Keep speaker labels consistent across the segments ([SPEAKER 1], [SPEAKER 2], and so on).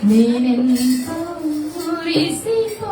[SPEAKER 1] నేనెంతో మురిసిపోయాను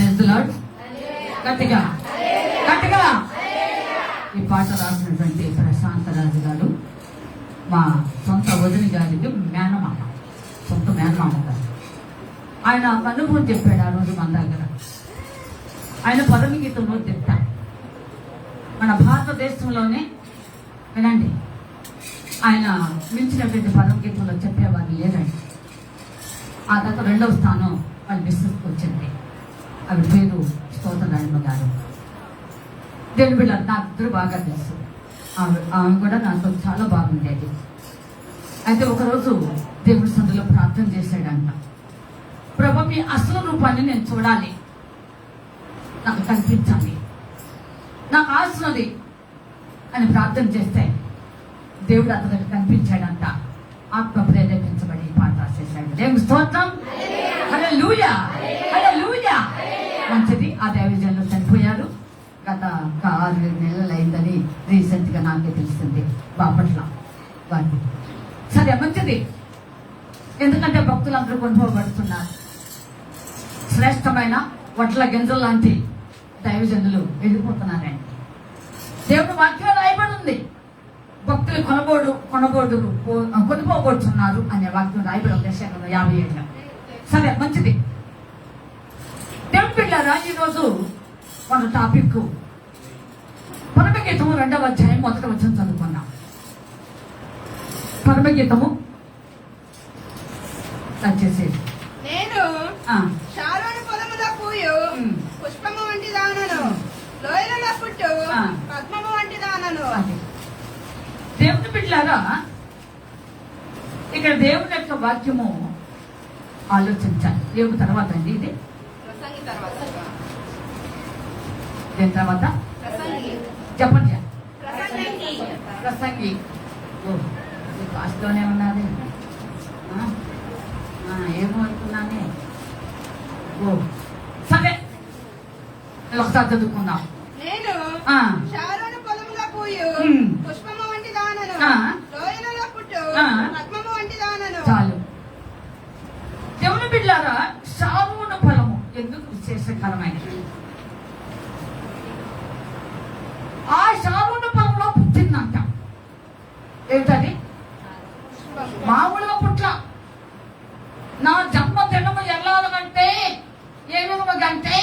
[SPEAKER 1] ఎంతో
[SPEAKER 2] గట్టిగా గట్టిగా. ఈ పాట రాసినటువంటి ప్రశాంత రాజు గారు మా సొంత వదిలి గారికి మేనమామ, సొంత మేనమామ గారు. ఆయన అనుభవం చెప్పాడు ఆ రోజు మన దగ్గర. ఆయన పరమగీతంలో చెప్తా మన భారతదేశంలోనే వినండి, ఆయన మించినటువంటి పరమగీతంలో చెప్పేవారు లేరండి. ఆ తర్వాత 2వ స్థానం వాళ్ళ మిస్సెస్కి వచ్చింది. ఆవిడ పేరు స్తోత్రరాయమ్మ గారు. దేవుని బిడ్డ నాకు ఇద్దరు బాగా తెలుసు. ఆమె కూడా నాతో చాలా బాగుండేది. అయితే ఒకరోజు దేవుడి సందులో ప్రార్థన చేశాడంట. ప్రభు, మీ అసలు రూపాన్ని నేను చూడాలి, నాకు కనిపించాలి, నాకు ఆశది అని ప్రార్థన చేస్తే దేవుడు అతనికి కనిపించాడంట. ఆత్మ ప్రేరేపించబడి ఈ పాట రాసేసాడు. దేవుని స్తోత్రం, హల్లెలూయా, హల్లెలూయా. మంచిది. ఆ దైవజనులు చనిపోయారు. గత 6 నెలలు అయిందని రీసెంట్ గా నాకే తెలిసింది బాపట్ల వారిని. సరే, మంచిది. ఎందుకంటే భక్తులందరూ కొనుగోబడుతున్నారు. శ్రేష్టమైన వడ్ల గింజలు లాంటి దైవజనులు వెళ్ళిపోతున్నారండి. దేవుని వాక్యం రాయబడి ఉంది, భక్తులు కొనుగోబడుతున్నారు అనే వాక్యం రాయబడి ఉంది 57. సరే, మంచిది. దేవుని బిడ్డలారా, ఈరోజు మన టాపిక్ పరమగీతము 2వ అధ్యాయం 1వ వచనం చదువుకున్నాం. పరమగీతము వచ్చేసేది.
[SPEAKER 3] నేను షారోను పొలములో పూయు పుష్పము వంటి దానను, లోయలలో పుట్టు పద్మము వంటి దానను.
[SPEAKER 2] దేవుని బిడ్డలారా, ఇక్కడ దేవుని యొక్క వాక్యము ఆలోచించాలి. దేవుని తర్వాత అండి ఇది.
[SPEAKER 3] ప్రసంగి తర్వాత
[SPEAKER 2] దీని తర్వాత చెప్పండి. ప్రసంగి కాస్ట్లోనే ఉన్నది. ఏమో అనుకున్నానే. సరే, ఒకసారి చదువుకుందాం.
[SPEAKER 3] నేను షారోను పొలములో పూయు పుష్పము వంటి దానను, లోయలలో పుట్టు పద్మము వంటి దానను.
[SPEAKER 2] చాలు. దేవుని బిడ్డలారా, షారోను ఫలము ఎందుకు విశేషకరమైనది? ఆ షారోను ఫలంలో పుట్టిందంట. ఏంటది? మామూలుగా పుట్ల. నా జన్మదినము ఎలాగంటే ఏమేమగంటే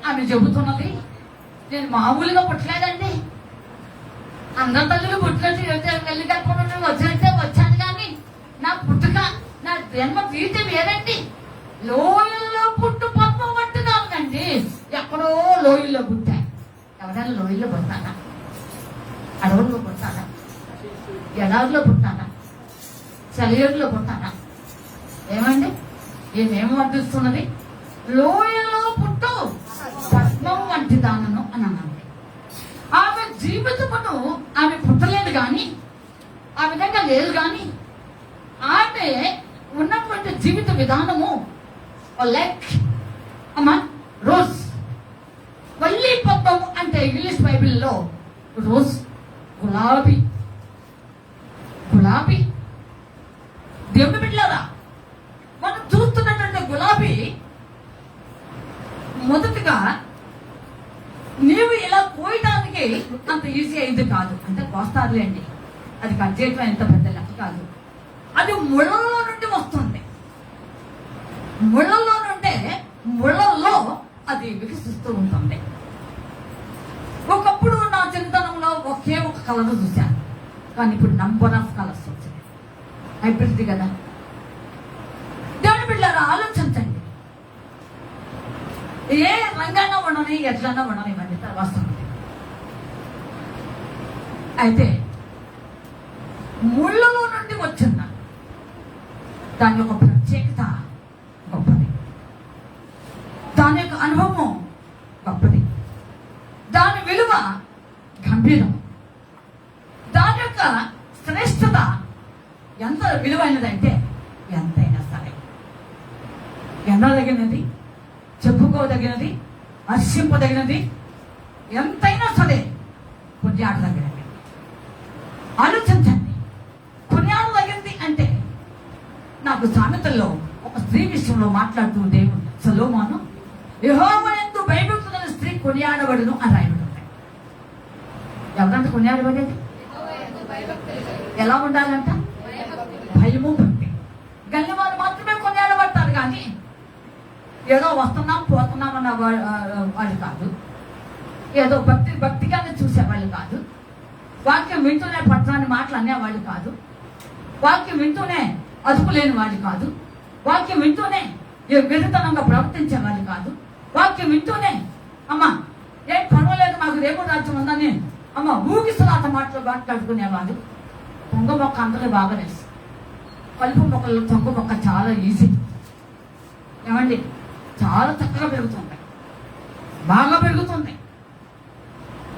[SPEAKER 2] అని చెబుతున్నది. నేను మామూలుగా పుట్టలేదండి. అందరి తల్లులు పుట్టినట్టు వెళ్ళి కట్టుకున్నట్టు వచ్చినట్టే వచ్చాను, కానీ నా పుట్టుక, నా జన్మ తీర్చి వేరండి. లోయల్లో పుట్టు పద్మం వంటి కాదండి. ఎక్కడో లోయల్లో పుట్టాయి. ఎవరైనా లోయల్లో పుట్టారా? అడవుల్లో పుట్టారా? ఎడారిలో పుట్టారా? చలియర్లో పుట్టారా? ఏమండి, ఏమేమి వర్తిస్తున్నది? లోయలో పుట్టు పద్మం వంటి దానను అని అన్నది. ఆమె జీవితమును ఆమె పుట్టలేదు కానీ, ఆ విధంగా లేదు కానీ, ఆమె ఉన్నటువంటి జీవిత విధానము లైక్ అమ్మా రోజ్. వల్లి పద్మం అంటే ఇంగ్లీష్ బైబిల్లో రోజ్, గులాబీ. గులాబీ. దేవుని బిడ్డలారా, మనం చూస్తున్నటువంటి గులాబీ మొదటిగా నీవు ఇలా కోయడానికి అంత ఈజీ అయింది కాదు. అంటే కోస్తారులేండి, అది కట్ చేయటం ఎంత పెద్ద లెక్క కాదు. అది ముళ్ళలో నుండి వస్తుంది. ముళ్ళలో నుండే ముళ్ళల్లో అది వికసిస్తూ ఉంటుంది. ఒకప్పుడు నా చిన్నతనంలో ఒకే ఒక కలర్ చూశాను, కానీ ఇప్పుడు నంబర్ ఆఫ్ కలర్స్ వచ్చింది. హైబ్రిడ్ కదా. దేవుని బిడ్డలారా, ఆలోచించండి. ఏ రంగాన ఉండని, ఎట్లన్నా ఉండని, ఇవన్నీ తర్వాత అయితే ముళ్ళలో నుండి వచ్చింది. దాని యొక్క ప్రత్యేకత గొప్పది, దాని యొక్క అనుభవం గొప్పది, దాని విలువ గంభీరం, దాని యొక్క శ్రేష్టత ఎంత విలువైనదంటే ఎంతైనా సరే ఎన్నదగినది, చెప్పుకోదగినది, హర్షింపదగినది, ఎంతైనా సరే కొనియాడదగినది. ఆలోచించండి, కొనియాడదగినది అంటే నాకు సామెతల్లో ఒక స్త్రీ విషయంలో మాట్లాడుతూ దేవుడు సొలొమోను యెహోవాయందు భయభక్తుల స్త్రీ కొనియాడబడును అని రాయబడి ఉంటాయి. ఎవరంటే కొనియాడబడేది? ఎలా ఉండాలంట? భయము భక్తి గల్లి వారు మాత్రమే కొనియాడబడతారు, కానీ ఏదో వస్తున్నాం పోతున్నాం అన్న వాడు కాదు. ఏదో భక్తిగానే చూసేవాళ్ళు కాదు. వాక్యం వింటూనే పట్టణాన్ని మాటలు అనేవాళ్ళు కాదు. వాక్యం వింటూనే అదుపు లేని వాళ్ళు కాదు. వాక్యం వింటూనే వెరితనంగా ప్రవర్తించేవాళ్ళు కాదు. వాక్యం వింటూనే అమ్మ ఏం పర్వాలేదు మాకు రేపు రాజ్యం ఉందని అమ్మ ఊగిసలాట మాటలు మాట్లాడుకునేవాళ్ళు. పొంగ మొక్క అందరూ బాగా తెలుసు. కలుపు మొక్కలు తొంగ మొక్క చాలా ఈజీ. ఏమండి చాలా చక్కగా పెరుగుతుంటాయి, బాగా పెరుగుతుంది.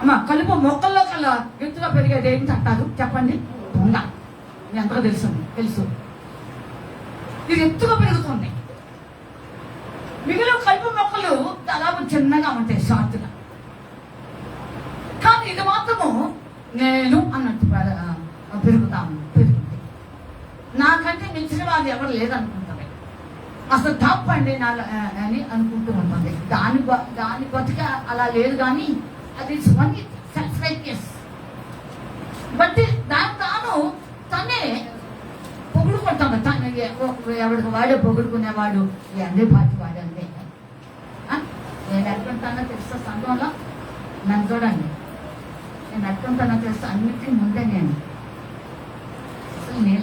[SPEAKER 2] అమ్మ కలుపు మొక్కల్లో కల్లా ఎత్తుగా పెరిగేది ఏంటి అంటారు చెప్పండి? పొంగ. మీ అందరూ తెలుసు ఇది ఎత్తుగా పెరుగుతుంది. మిగిలిన కలుపు మొక్కలు దాదాపు చిన్నగా ఉంటాయి, షార్ట్గా. కానీ ఇది మాత్రము నేను అన్నట్టు పెరుగుతుంది. నాకంటే మించిన వాళ్ళు ఎవరు లేదనుకుంటుంది. అసలు తప్పండి నా అని అనుకుంటూ ఉంటుంది. దాని బతిక అలా లేదు, కానీ అది సెల్ఫ్ రైటియస్. బట్టి దాని తనే పొగుడుకుంటాను. ఎవరికి వాడే పొగుడుకునేవాడు అన్ని పార్టీ వాడు అంతే. నేను ఎట్లుంటానో తెలుసా సంఘంలో? నన్ను చూడండి, నేను ఎట్లుంటానో తెలుసా? అన్నిటికీ ముందే నేను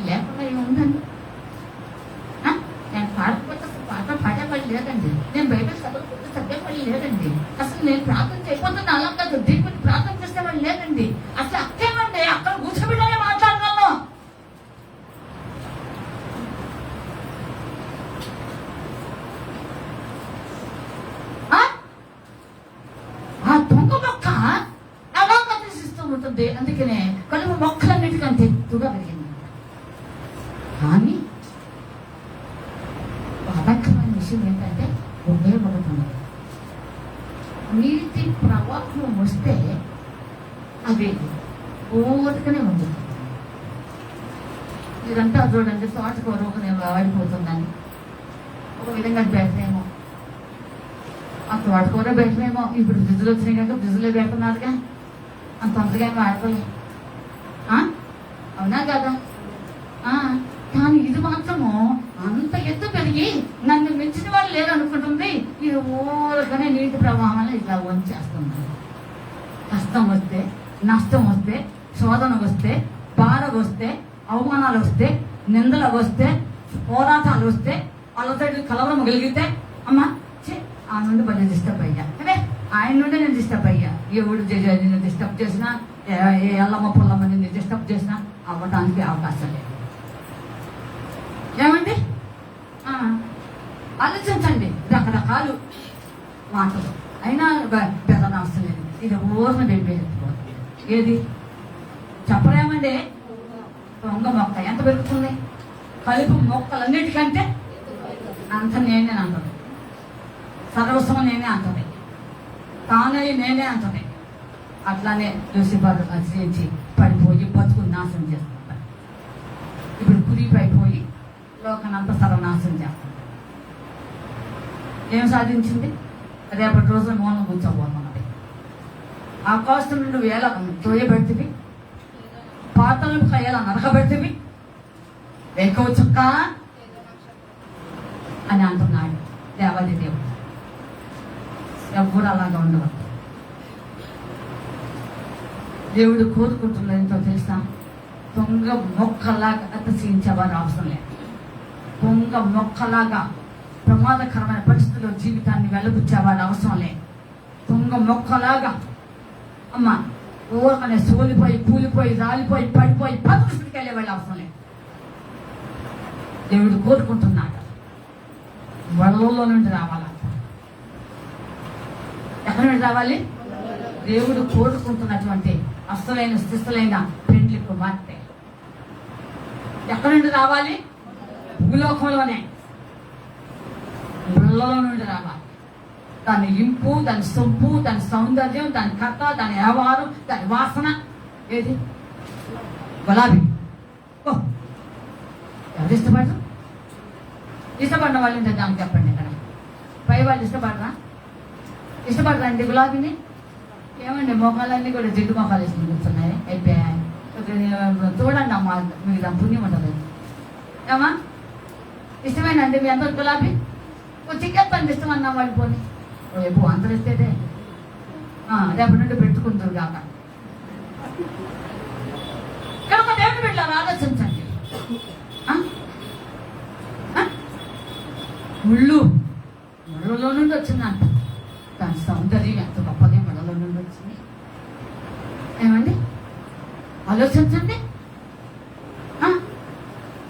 [SPEAKER 2] లేకుండా ఏముందండి. నేను పాడకపోతే పాట పాడేవాళ్ళు లేదండి. నేను బయట చదవకపోతే చదివేవాళ్ళు లేదండి. అసలు నేను ప్రార్థన చేయకపోతే అలా కాదు, దేవుడిని ప్రార్థన చేసేవాళ్ళు లేదండి. అసలు అక్కేమండి అక్కడ కూర్చోబెట్టానే మాట్లాడగలను. ఆ దొంగ మొక్క ఎలా ప్రదర్శిస్తూ ఉంటుంది. అందుకనే కలుపు మొక్కలన్నిటికంటే ఎత్తుగా పెరిగింది. కానీ బాధాకరమైన విషయం ఏంటంటే ఉపయోగపడుతుంది. నీటి ప్రవాహం వస్తే అది ఓటుకనే ఉంది. మీరంతా చూడండి, తోటకూర ఒకనే వాడిపోతుందని ఒక విధంగా బెటరేమో. ఆ తోటకూర బెటరేమో. ఇప్పుడు ఫ్రిడ్జ్లు వచ్చినాయి కనుక ఫ్రిడ్జ్లో పెడుతున్నారుగా, అంత తొందరగా ఏమో ఆడుకోలే. అవునా కదా? కానీ ఇది మాత్రము అంత ఎత్తు పెరిగి నన్ను మించిన వాళ్ళు లేరు అనుకుంటుంది. ఇది ఊరకనే నీటి ప్రవాహంలో ఇట్లా వంచేస్తుంది. కష్టం వస్తే, నష్టం వస్తే, శోధన వస్తే, బాధ వస్తే, అవమానాలు వస్తే, నిందలు వస్తే, పోరాటాలు వస్తే, అలసడి కలవరం కలిగితే అమ్మా ఆ నుండి భలే డిస్టర్బ్ అయ్యా. అదే ఆయన నుండి నేను డిస్టర్బ్ అయ్యా. ఎవడు నిన్ను డిస్టర్బ్ చేసినా, ఏ అల్లమ్మ పుల్లమ్మ నిన్ను డిస్టర్బ్ చేసినా అవ్వటానికి అవకాశం లేదు. ఏమండి ఆలోచించండి. రకరకాలు మాటలు అయినా బెదన అవసరం లేదు. ఇది ఊరిని బెంబేపోతుంది. ఏది చెప్పలేమండి. దొంగ మొక్క ఎంత పెరుగుతుంది? కలుపు మొక్కలన్నిటికంటే అంత నేనే అంటుంది. సర్వస్వం నేనే అంటుంది. తానే నేనే అంటుంది. అట్లానే లూసిఫర్ ఆశ్రయించి పడిపోయి బతుకుని నాశనం చేస్తున్నారు. ఇప్పుడు కురిపైపోయి లోకనంతా సర్వనాశనం చేస్తుంది. ఏం సాధించింది? రేపటి రోజున మూలం కూర్చోబోతున్నది. ఆకాశం నుండి వేల తోయబెడితివి, పాతలను కయ్యాల నరకబెడితివి, ఎక్కువ చుక్క అని అంటున్నాడు దేవాది దేవుడు. ఎవరు అలాగా ఉండవద్దు. దేవుడు కోరుకుంటున్నది ఎంతో తెలుసా? దొంగ మొక్కలాగా అతసించేవారు అవసరం లేదు. దొంగ మొక్కలాగా ప్రమాదకరమైన పరిస్థితుల్లో జీవితాన్ని వెలుగుచ్చేవాడు అవసరం లేదు. దొంగ మొక్కలాగా అమ్మ ఊరకనే సోలిపోయి, కూలిపోయి, రాలిపోయి, పడిపోయి పరిస్థితికి వెళ్ళేవాళ్ళు అవసరం లేదు. దేవుడు కోరుకుంటున్నాడు వలలో నుండి రావాలంట. ఎక్కడి నుండి రావాలి? దేవుడు కోరుకుంటున్నటువంటి అసలైన స్థితులైన పెండ్లి కుమార్తె ఎక్కడి నుండి రావాలి? భూలోకంలోనే, వలలో నుండి రావాలి. దాని ఇంపు, దాని సొంపు, దాని సౌందర్యం, దాని కథ, దాని వ్యవహారం, దాని వాసన ఏది? గులాబీ. ఎవరు ఇష్టపడరు? ఇష్టపడిన వాళ్ళు ఉంటే దానికి చెప్పండి. ఇక్కడ పై వాళ్ళు ఇష్టపడరండి గులాబీని? ఏమండి మొఖాలన్నీ కూడా జిడ్డు మొఖాలు వేసుకుని కూర్చున్నాయి. అయిపోయాయి. చూడండి అమ్మా, మీకు దాని పుణ్యం ఉంటుంది. ఏమా ఇష్టమేనండి మీ అందరు గులాబీ? చికెన్ పండి ఇష్టం అన్నా వాళ్ళు పోనీ రేపు అందరు ఇస్తేదే రేపటి నుండి పెట్టుకుంటారు కాక. కనుక దేవుని బిడ్డలారా ఆలోచించండి. ముళ్ళలో నుండి వచ్చిందంట. దాని సౌందర్యం ఎంత గొప్పది, ముళ్ళలో నుండి వచ్చింది. ఏమండి ఆలోచించండి.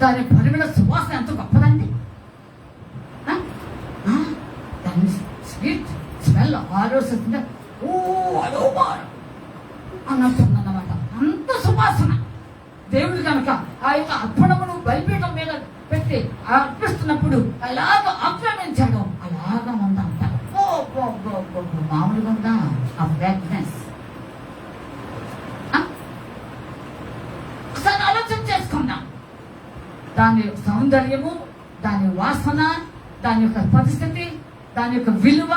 [SPEAKER 2] దాని పరిమళ సువాసన ఎంత గొప్పదండి. దాని స్వీట్ స్మెల్ ఆలోచిస్తుంటే అన్నట్టున్నమాట. అంత సువాసన. దేవుడు కనుక ఆ యొక్క అర్పణమును బలిపీఠం మీద పెట్టి అర్పిస్తున్నప్పుడు అలాగ ఆక్రమించాడు. అలాగా ఉందా అంట. మామూలుగా ఉందా ఆ ఫ్రాగ్రెన్స్? ఒకసారి ఆలోచన చేసుకున్నాం. దాని సౌందర్యము, దాని వాసన, దాని యొక్క పరిస్థితి, దాని యొక్క విలువ,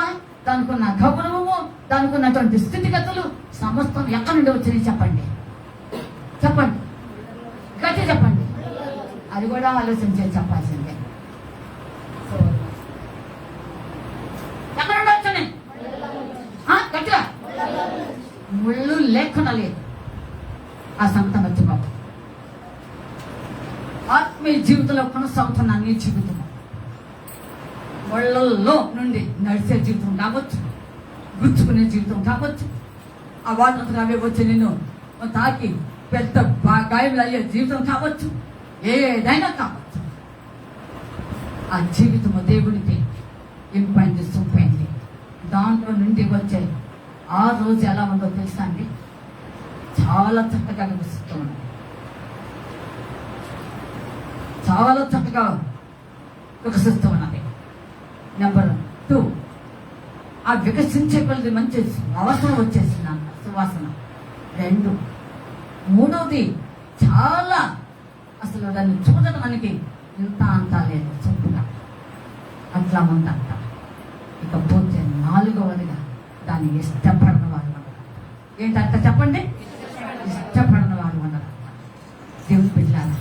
[SPEAKER 2] దానికి ఉన్న గౌరవము, దానికి ఉన్నటువంటి స్థితిగతులు సమస్తం ఎక్కడి నుండి వచ్చినాయి చెప్పండి. చెప్పండి, గట్టి చెప్పండి. అది కూడా ఆలోచించే చెప్పాల్సిందే. ఎక్కడ నుండి వచ్చినాయి? గట్టిగా ముళ్ళు లేకుండా లేదు. ఆ సంగతి మర్చిపో. ఆత్మీయ జీవితంలో కొనసాగుతున్న నీ జీవితం ముళ్ళల్లో నుండి నడిచే జీవితం కావచ్చు, గుచ్చుకునే జీవితం కావచ్చు, ఆ వాటర్ అవే వచ్చి నిన్ను తాకి పెద్ద గాయములు అయ్యే జీవితం కావచ్చు, ఏదైనా కావచ్చు. ఆ జీవితము దేవుడికి ఇంపైంది, సూపైంది. దాంట్లో నుండి వచ్చే ఆ రోజు ఎలా ఉందో తెలుసా అండి? చాలా చక్కగా అనిపిస్తూ ఉంది. చాలా చక్కగా వికసిస్తూ ఉన్నది. నెంబర్ 2, ఆ వికసించే కొద్ది మంచి వాసన వచ్చేసింది అంట, సువాసన. 2, మూడవది చాలా అసలు దాన్ని చూడడం మనకి ఇంత అంతా లేదు, చొప్పుగా అట్లా ఉందంట. ఇకపోతే 4వదిగా దాన్ని ఇష్టపడిన వారు ఉన్నారు. ఏంటంట చెప్పండి? ఇష్టపడిన వారు ఉన్నారు. దేవుని బిడ్డలారా,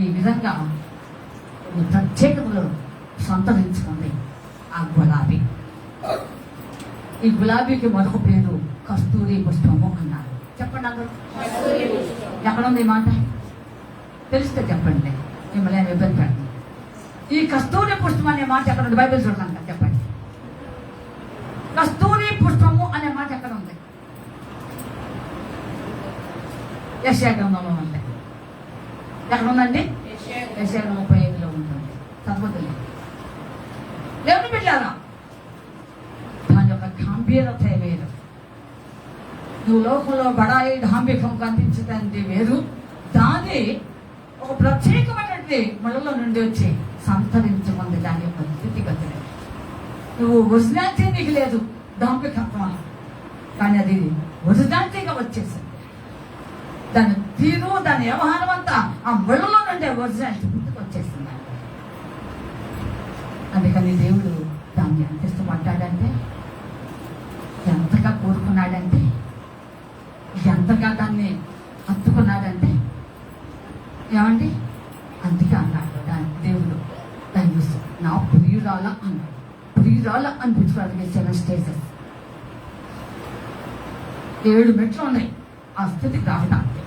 [SPEAKER 2] ఈ విధంగా ప్రత్యేకతలు సంతరించుకుంది ఆ గులాబీ. ఈ గులాబీకి మరొక పేరు కస్తూరి పుష్పము అన్నారు. చెప్పండి అందరూ. ఎక్కడుంది ఈ మాట? తెలిస్తే చెప్పండి, మిమ్మల్ని ఏమి ఇబ్బంది పడుతుంది. ఈ కస్తూరి పుష్పం అనే మాట ఎక్కడ ఉంది? బైబిల్ చూడండి, చెప్పండి. కస్తూరి పుష్పము అనే మాట ఎక్కడ ఉంది? యెషయా గ్రంథంలో ఉంది. ఎక్కడ ఉందండి? యెషయా 35లో ఉంటుంది. తప్పదు. దేవుని బిడ్డలారా, దాని యొక్క గాంభీర్యత వేరు. నువ్వు లోకంలో బడాయి డాంబికం కనిపించదండి వేరు. దాని ఒక ప్రత్యేకమైనటువంటి మనలో నుండి వచ్చి సంతరించుకుంది దాని యొక్క స్థితిగతులు. నువ్వు ఒరిజినాలిటీ నీకు లేదు, డాంబికత్వం, కానీ అది ఒరిజినాలిటీగా వచ్చేసింది. దాని తీరు, దాని వ్యవహారం అంతా ఆ ముళ్ళలో నుండే ఒరిజినాలిటీ ముందుకు వచ్చేసింది. అందుకని దేవుడు దాన్ని ఎంత ఇష్టపడ్డాడంటే, ఎంతగా కోరుకున్నాడంటే, ఎంతగా దాన్ని హత్తుకున్నాడంటే, ఏమండి అందుకే అన్నాడు దాని దేవుడు దాన్ని చూసి నా ప్రియురాల అన్నాడు. ప్రియురాల అనిపించుకోవడానికి 7 స్టేజెస్, 7 మెట్లు ఉన్నాయి ఆ స్థితికి రావడానికి.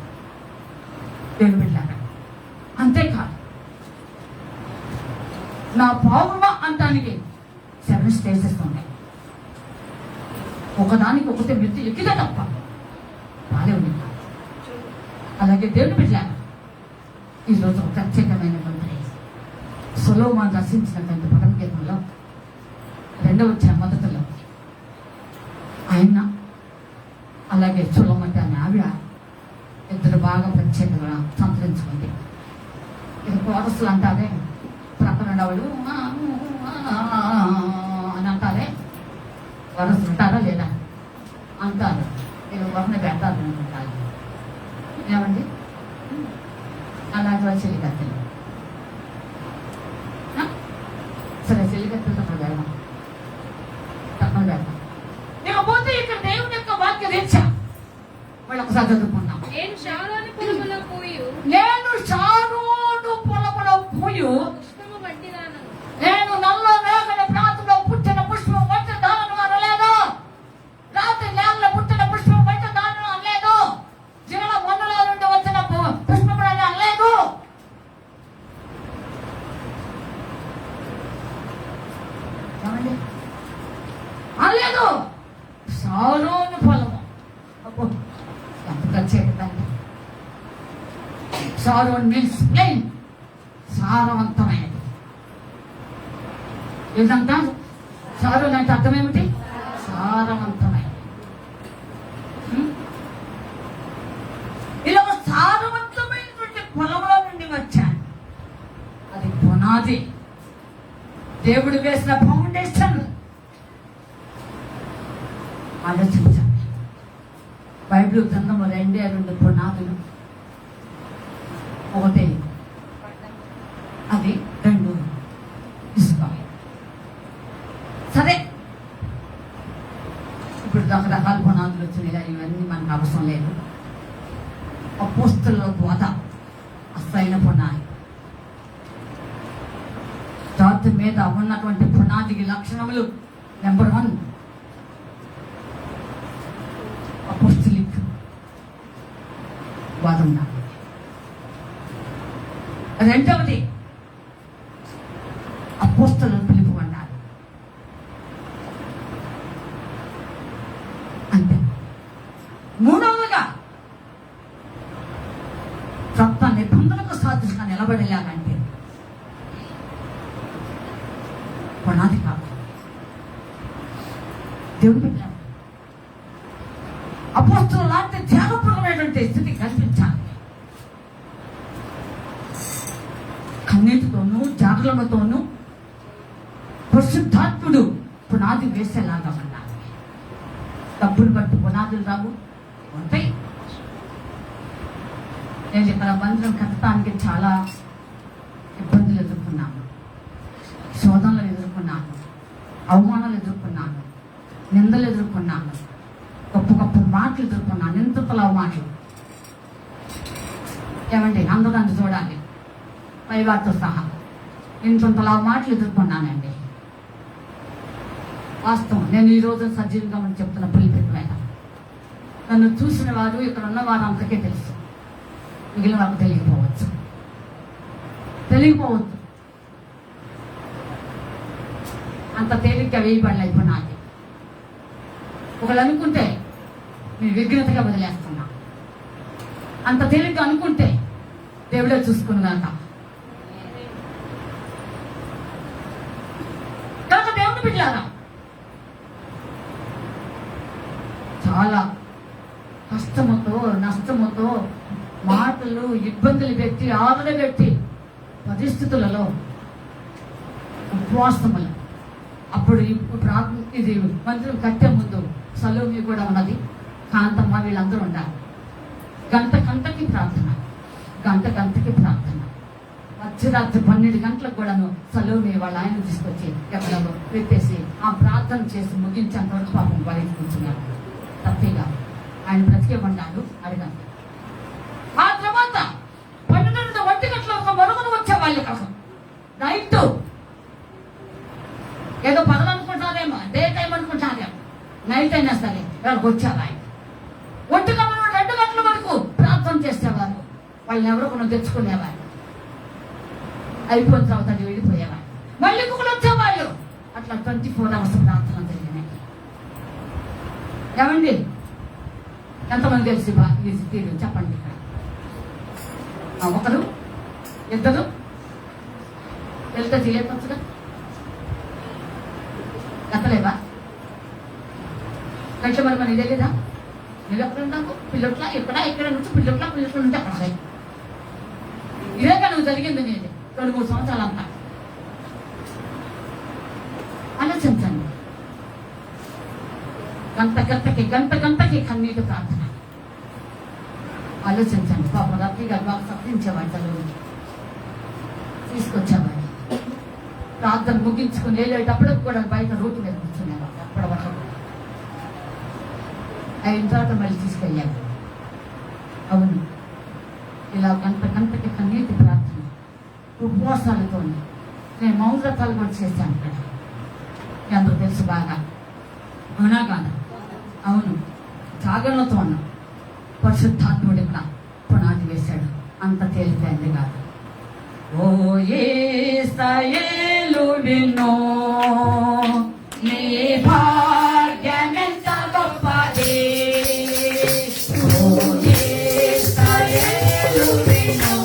[SPEAKER 2] దేవుడు పెట్టాడు. అంతేకాదు, నా పావుమా అంటానికి 7 స్టేజెస్ ఉన్నాయి. ఒకదానికి ఒకటి మెత్తి ఎక్కితే తప్ప బాగానే. అలాగే దేవుడు పెట్టాడు. ఈరోజు ఒక ప్రత్యేకమైనటువంటి సొలొమోను రచించినటువంటి భగవద్గీతలో 2వ అధ్యాయం మొదటిలో ఆయన అలాగే సొలొమోను అనే ఆవిడ ఇద్దరు బాగా ప్రత్యేకంగా సంతరించుకుంది. ఇది కోరసులు అంటారే, ప్రక్కన వాళ్ళు అని అంటారే, వరసలు ఉంటారా లేదా అంటారు. ఇది వరణ పెడతారు అంటారు. ఏమండి అలాగే చెల్లికత్తెలు. సరే, చెల్లికత్తెలు తప్ప పెడదాం, తప్ప పెడదాం. ఇకపోతే ఇక్కడ దేవుని యొక్క వాక్య రీత్యా వాళ్ళు ఒకసారి చదువుకున్నాం.
[SPEAKER 3] నేను షారోను పొలములో పూయు పుష్పము వంటిదానను.
[SPEAKER 2] నేను నల్ల రేగని ప్రాంతంలో పుట్టిన పుష్పం వంటి దానను అనలేదు. రాత్రి నేలలో పుట్టిన షారోన్ మీన్స్ ప్లెయిన్, సారవంతమైనది. ఏదంతా షారోన్ అంటే అర్థం ఏమిటి? సారవంతమైనది. ఇలా ఒక సారవంతమైనటువంటి పొలంలో నుండి వచ్చాను. అది పునాది, దేవుడు వేసిన ఫౌండేషన్. ఆలోచించండి. బైబిల్ గ్రంథము 2 పునాదులు. ఒకటి అది, 2 ఇసుక. సరే, ఇప్పుడు రకరకాల పునాదులు వచ్చినాయి, ఇవన్నీ మనకు అవసరం లేదు. అపోస్తలుల బోధ అసలైన పునాది. జాతి మీద ఉన్నటువంటి పునాదికి లక్షణములు. నెంబర్ 1 అపోస్తలిక్ బోధ ఉండాలి. రెండవది అపోస్తలుల పిలుపు ఉండాలి. అంతే. మూడవదిగా క్రొత్త నిబంధనకు సాదృశ్యంగా నిలబడేలాగంటే పునాది కాదు, దేవుడు పెట్టాడు. అపోస్తలుల లాంటి త్యాగపూర్వమైనటువంటి స్థితి కల్పించాలి. కన్నీటితోనూ జాగ్రత్తతోనూ పరిశుద్ధాత్ముడు పునాది వేసేలాగా ఉండాలి. డబ్బులు బట్టి పునాదులు రావు, ఉంటాయి. నేను ఇక్కడ మందిరం కట్టడానికి చాలా ఇబ్బందులు ఎదుర్కొన్నాను, శోధనలు ఎదుర్కొన్నాను, అవమానాలు ఎదుర్కొన్నాను, నిందలు ఎదుర్కొన్నాను, గొప్ప గొప్ప మాటలు ఎదుర్కొన్నాను, నిందితుల మాటలు. ఏమండి, అందరూ నన్ను చూడాలి, పైవారితో సహా ఇంతలా మాటలు ఎదుర్కొన్నానండి. వాస్తవం. నేను ఈ రోజు సజీవంగా అని చెప్తున్న పులిపెట్టిన నన్ను చూసిన వారు, ఇక్కడ ఉన్న వారు అంతకే తెలుసు, మిగిలిన వారికి తెలియకపోవచ్చు. అంత తేలిగ్గా వేయబడలే పునాది. ఒకళ్ళు అనుకుంటే నేను విఘ్నతగా వదిలేస్తున్నా, అంత తేలిగ్గా అనుకుంటే దేవుడే చూసుకున్నాక. కనుక దేవుని బిడ్డలారా, చాలా కష్టముతో నష్టముతో మాటలు ఇబ్బందులు పెట్టి ఆదరణ పెట్టి పరిస్థితులలో ఉపవాసములు. అప్పుడు ఇది మందిరం కట్టే ముందు సలోమి కూడా ఉన్నది, కాంతమ్మ, వీళ్ళందరూ ఉండాలి. గంట గంటకి ప్రార్థన, గంట గంటకి ప్రార్థన. మధ్యరాత్రి 12 గంటలకు కూడాను సలోమి వాళ్ళ ఆయన తీసుకొచ్చి ఎక్కడో పెట్టేసి ఆ ప్రార్థన చేసి ముగించేంత వరకు పాపం బయటకుంటున్నారు. తప్పిగా ఆయన బ్రతికే ఉన్నాడు. అడగండి. ఆ తర్వాత 12 గంటల మరుగున వచ్చే వాళ్ళ కోసం నైట్ ఏదో పగలు అనుకుంటారేమో, డే టైం అనుకుంటారేమో, నైట్ అయినా సరే వాళ్ళకి వచ్చారు. ఆయన 2 గంటల వరకు ప్రార్థన చేసేవారు. వాళ్ళని ఎవరో కొన్ని తెచ్చుకునేవారు. అయిపోయిన తర్వాత వెళ్ళిపోయేవారు. మళ్ళీ ఇంకొకరు వచ్చేవాళ్ళు. అట్లా 24 hours ప్రార్థన జరిగినాయి. ఏమండి, ఎంతమంది తెలిసి తీరు చెప్పండి. ఇక్కడ 1 2 వెళ్తే చేయొచ్చుగా, ఎక్కలేవా? కంటే మరి మన ఇదే లేదా? నువ్వు ఎక్కడ ఉంటావు? పిల్లట్లా ఇక్కడ నుంచి పిల్లట్లా ఉంటే అక్కడ ఇదే కానీ నువ్వు జరిగింది. నేను 2-3 సంవత్సరాలు అంతా ఆలోచించండి. గంట గంటకి కన్నీటి ప్రార్థన. ఆలోచించండి. పాప రాత్రి గారు బాగా సత్తించేవాడు, చదువు తీసుకొచ్చేవాడు. ప్రార్థన ముగించుకుని వెళ్ళేటప్పటికి కూడా బయట రోడ్డు మీద కూర్చునేవాడు. అప్పటి వరకు అయిన తర్వాత మళ్ళీ తీసుకెళ్ళాడు. అవును, ఇలా గంట గంటకి కన్నీటి ప్రార్థన, ఉపవాసాలతో. నేను మౌనవ్రతాలు కూడా చేశాను ఇక్కడ, అందరూ తెలుసు బాగా. అవునా కాదా? అవును, జాగరణతో ఉన్నాం. పరిశుద్ధాత్ముడు ఇక్కడ పునాది వేశాడు. అంత తేలిపోయింది కాదు. ఓ యేసయేలు వినో, నీ భాగ్యమెంత గొప్పది. ఓ యేసయేలు వినో,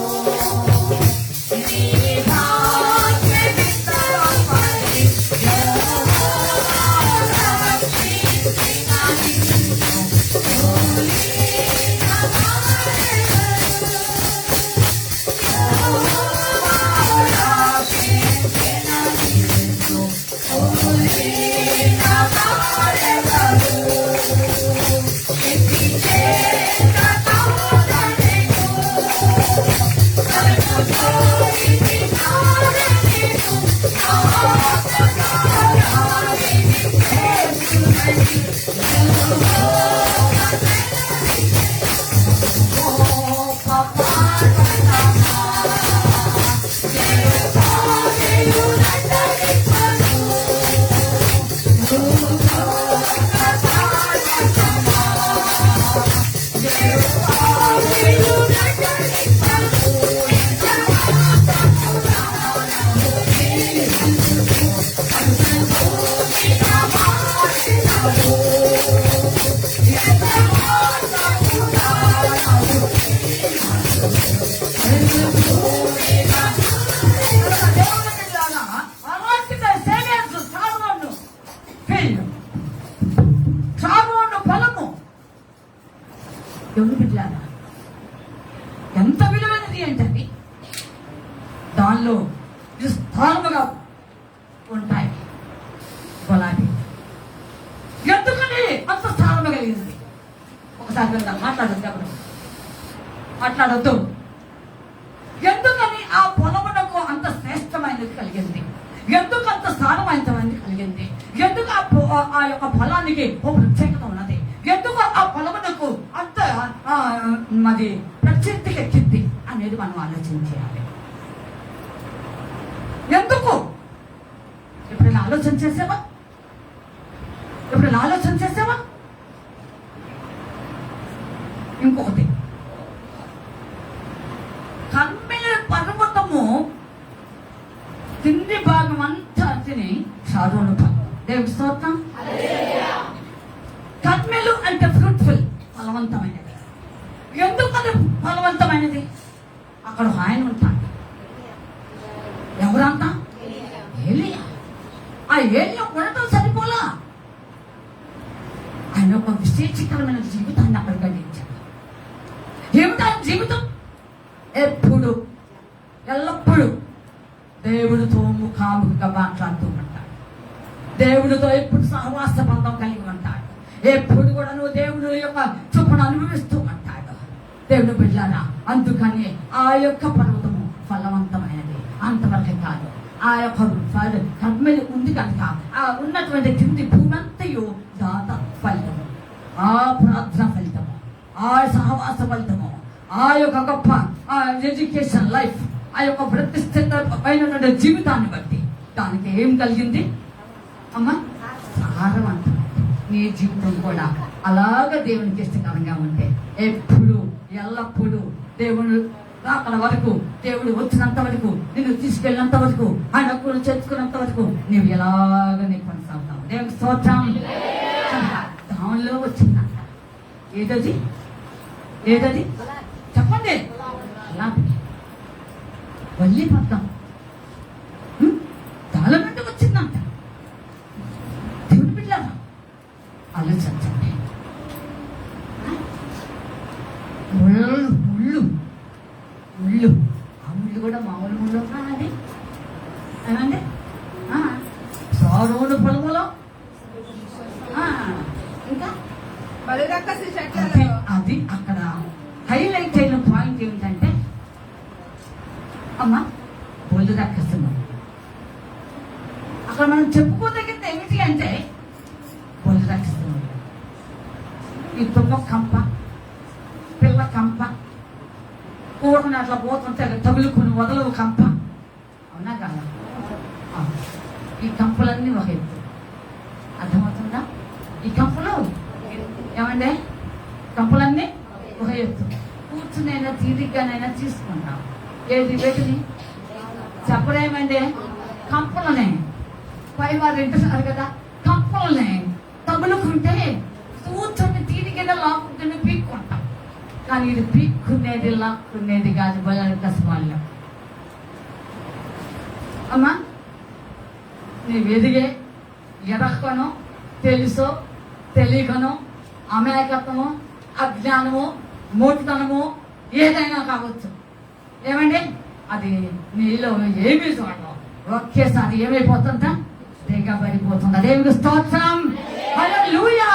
[SPEAKER 2] ఎంత విలువైనది ఏంటండి? దానిలో విస్తారముగా ఉంటాయి గులాబీ. ఎందుకని అంత స్థానం కలిగింది? ఒకసారి వెళ్దాం, మాట్లాడద్దు, ఎవరు మాట్లాడద్దు. ఎందుకని ఆ పొలమునకు అంత శ్రేష్టమైనది కలిగింది? ఎందుకు అంత స్థానమైనది కలిగింది? ఎందుకు ఆ యొక్క పొలానికి ఓ ప్రత్యేకత ఉన్నది? ఎందుకు ఆ పొలమునకు అంత మరి ప్రసిద్ధికి ఎక్కింది అనేది మనం ఆలోచించాలి. ఎందుకు? ఎప్పుడైనా ఆలోచన చేసావా? ఎప్పుడైనా ఆలోచన చేసావా? ఇంకొకటి, కర్మెలు పర్వతము కింది భాగం అంతా తిని షారోను దేవుడి స్తోత్రం. కర్మెలు అంటే ఫ్రూట్ఫుల్, ఫలవంతమైనది. ఎందుకు అది ఫలవంతమైనది? అక్కడ ఆయన ఉంటాడు. ఎవరంతా? ఏలియా. ఆ ఏలియా ఉండటం సరిపోలా, ఆయన ఒక విశేషకరమైన జీవితాన్ని అక్కడ గడించాడు. ఏమిటా జీవితం? ఎప్పుడు ఎల్లప్పుడూ దేవుడితో ముఖాముఖిగా మాట్లాడుతూ ఉంటాడు. దేవుడితో ఎప్పుడు సహవాస బంధం కలిగి ఉంటాడు. ఎప్పుడు కూడా నువ్వు దేవుడి యొక్క చూపును అనుభవిస్తూ ఉంటాడు. దేవుడు బిడ్డలారా, అందుకని ఆ యొక్క పర్వతము ఫలవంతమైనది. అంతవరకే కాదు, ఆ యొక్క కర్మెలు ఉంది కనుక ఆ ఉన్నటువంటి కింది భూమి అంతయు దాత ఫలితము, ఆ ప్రార్థన ఫలితము, ఆ సహవాస ఫలితము, ఆ యొక్క గొప్ప ఎడ్యుకేషన్ లైఫ్, ఆ యొక్క ప్రతిష్ఠితమైన జీవితాన్ని బట్టి దానికి ఏం కలిగింది అమ్మా? సారవంతం. నీ జీవితం కూడా అలాగ దేవునికి ఇష్టకరంగా ఉంటే ఎప్పుడు ఎల్లప్పుడూ దేవుడు అక్కడ వరకు, దేవుడు వచ్చినంత వరకు, నిన్ను తీసుకెళ్ళినంత వరకు, ఆయన హక్కును చేర్చుకున్నంత వరకు నీవు ఎలాగనే కొనసాగుతావు. దేవునికి స్తోత్రం. దానిలో వచ్చిందంట. ఏదది? ఏదది చెప్పండి. వల్లి పడతాం దాని నుండి వచ్చిందంట. దేవుని బిడ్డలారా, ఆలోచించండి. ముళ్ళు ఆ ముళ్ళు కూడా మామూలు ముళ్ళు కాదండి. ఏమండి? సారోను పొలములో ఇంకా అది అక్కడ హైలైట్ అయిన పాయింట్ ఏమిటంటే అమ్మా, బొల్లు దక్కస్తున్నాం. అక్కడ మనం చెప్పుకోదగ్గది ఏమిటి అంటే బొల్లు దక్కస్తున్నాం. ఈ తుమ్మ కంప, పిల్ల కంప, కూరని అట్లా పోతుంటే తగులుకుని వదలవు కంప. అవునా కాదా? ఈ కంపలన్నీ ఒక ఎత్తు. అర్థమవుతుందా? ఈ కంపలు ఏమంటే కంపలన్నీ ఒక ఎత్తు. కూర్చునైనా తీరిగ్గానైనా తీసుకుంటాం. ఏది వీటిని చెప్పడేమండి? కంపలనే. పైవారు వింటున్నారు కదా, కంపలనే తగులుకుంటే కూర్చొని తీరిగ్గా లాక్కుంటే పీక్కుంటాం. కానీ ఇది పీక్కునేది లాక్కునేది కాదు. బలకస్మాల్లో అమ్మా, నీవు ఎదిగే ఎరక్కనో తెలుసో తెలియకనో అమాయకత్వము, అజ్ఞానము, మోటుతనము ఏదైనా కావచ్చు. ఏమండి? అది నీలో ఏమీ చూడవు. ఒకేసారి ఏమైపోతుందా? దిగబడిపోతుంది. దేవునికి స్తోత్రం. హల్లెలూయా,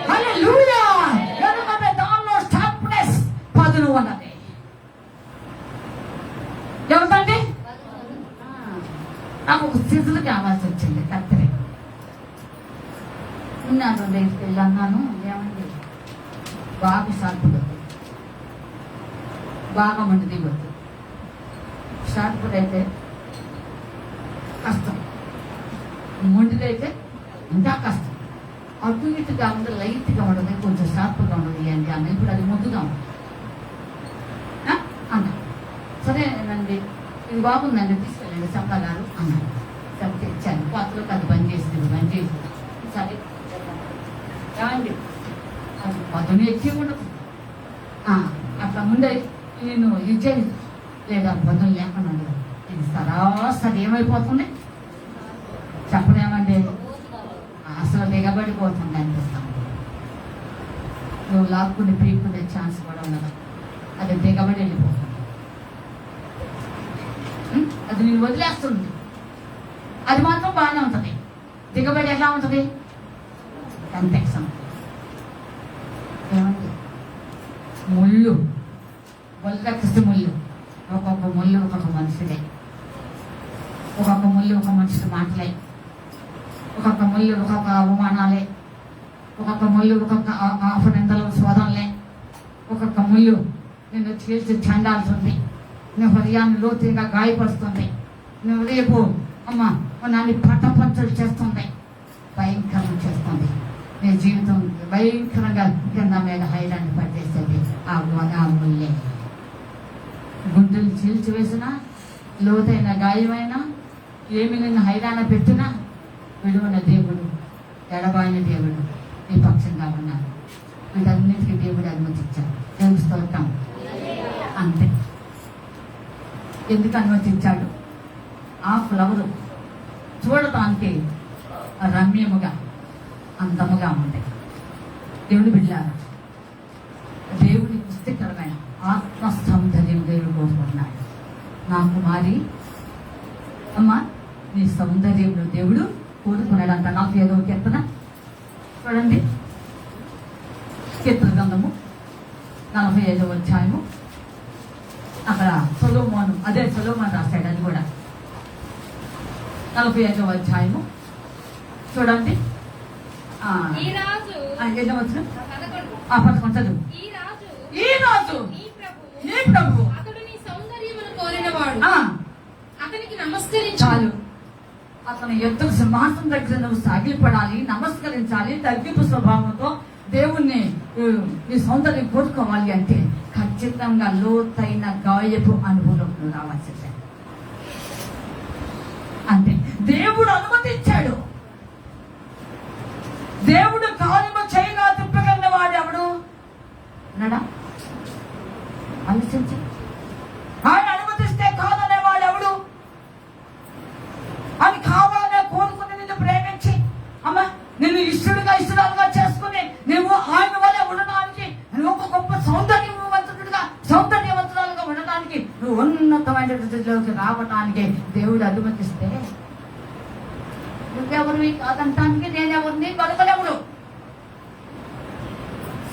[SPEAKER 2] హల్లెలూయా. ఎందుకంటే దానిలో షార్ప్నెస్, పదును ఉన్నది. ఏమిటండి? నాకు ఒక స్థితులు కావాల్సి వచ్చింది. కత్తిరి ఉన్నాను, రేపు వెళ్ళి అన్నాను, ఏమండి బాగా షార్పుడు, బాగా మంది దిగొద్దు. షార్పుడు అయితే కష్టం, మొండిదైతే ఇంకా కష్టం. అటు ఇటుగా ఉండదు, లైట్గా ఉండదు, కొంచెం షార్ప్గా ఉండదు. ఏంటి అన్న ఇప్పుడు అది ముద్దుగా ఉంటుంది అన్న. సరేనండి, ఇది బాగుందండి, తీసుకెళ్ళండి చెప్పా గారు అన్నాడు. చెప్తే ఇచ్చాను. కొత్తలోకి అది బంద్ చేసింది. సరే ఏమండి, అది పదును ఎక్కి ఉండదు. అట్లా ముందే నేను ఇచ్చేది లేదా పదును లేకుండా ఉండదు. ఇది సరాసరి ఏమైపోతుంది చెప్పలేమండి, అసలు దిగబడిపోతుంది అనిపిస్తాం. నువ్వు లాక్కుని పీక్కునే ఛాన్స్ కూడా ఉండదు. అది దిగబడి వెళ్ళిపోతుంది. అది నేను వదిలేస్తుంది. అది మాత్రం బాగానే ఉంటుంది. దిగబడి ఎలా ఉంటుంది? కన్ఫెక్షన్. ఏమండి, ముళ్ళు, వల్లకసి ముళ్ళు, ఒక్కొక్క ముళ్ళు ఒక్కొక్క మనిషిదే. ఒక్కొక్క ముళ్ళు ఒక మనిషికి మాటలే, ఒక్కొక్క ముళ్ళు ఒక్కొక్క అవమానాలే, ఒక్కొక్క ముళ్ళు ఒక్కొక్క అపనిందలు శోధనలే, ఒక్కొక్క ముళ్ళు నిన్ను చీల్చి చెండాల్సింది, నీ హృదయాన్ని లోతుగా గాయపరుస్తుంది, నువ్వు రేపు అమ్మ నన్ను పట్టపంచలు చేస్తుంది, భయంకరం చేస్తుంది, నీ జీవితం భయంకరంగా కింద మీద హైరాన్ని పట్టేస్తుంది. ఆ ముళ్ళే గుండెలు చీల్చి వేసినా, లోతైన గాయమైనా, ఏమి నిన్ను హైరాణ పెట్టినా విలువైన దేవుడు, ఎడబాయిన దేవుడు నీ పక్షంగా ఉన్నారు. వీటన్నిటికీ దేవుడు అనుమతించాడు. దేవుడు స్తోత్రం. అంతే. ఎందుకు అనుమతించాడు? ఆ ఫ్లవరు చూడటానికి రమ్యముగా అందముగా ఉంది. దేవుడు బిడ్డలారా, దేవుడి పుస్తకమైన ఆత్మ సౌందర్యం దేవుడు కోరుకుంటున్నాడు. నా కుమారి అమ్మా, నీ సౌందర్యంలో దేవుడు కోరుకున్నాడంట. 45వ కీర్తన చూడండి, కీర్తన గ్రంథము 45వ అధ్యాయము. అక్కడ సొలొమోను, అదే సొలొమోను రాశాడు. అది కూడా 45వ అధ్యాయము చూడండి.
[SPEAKER 3] ఈ రాజు
[SPEAKER 2] ఏమవచ్చు?
[SPEAKER 3] 11.
[SPEAKER 2] ఈ రాజు నీ ప్రభువు
[SPEAKER 3] అతడు నీ సౌందర్యమును కోరినవాడు, అతనికి నమస్కరించు.
[SPEAKER 2] చాలు. అతను ఎద్దుకు సింహాసనం దగ్గర నువ్వు సాగిలపడాలి, నమస్కరించాలి. తగ్గింపు స్వభావంతో దేవుణ్ణి నీ సౌందర్యం కోరుకోవాలి అంటే ఖచ్చితంగా లోతైన గాయపు అనుభవం రావాల్సిందే. అంటే దేవుడు అనుమతించాడు. దేవుడు కార్యము చేయగా తిప్పగలిగిన వాడు ఎవడు అన్నాడా? ఆలోచించి. ఆయన అనుమతిస్తే కాదనేవాడు ఎవడు? అని కావాలనే కోరుకుని నిన్ను ప్రేమించి అమ్మ నిన్ను ఇష్టడుగా ఇష్టరాలుగా చేసుకుని నువ్వు ఆయన వల్ల ఉండడానికి, నువ్వు ఒక గొప్ప సౌందర్యవంతురాలుగా ఉండడానికి, నువ్వు ఉన్నతమైన స్థితిలోకి రావటానికి దేవుడు అనుమతిస్తే నువ్వెవరివి కాదంటానికి నేనెవరిని బతకలేవుడు.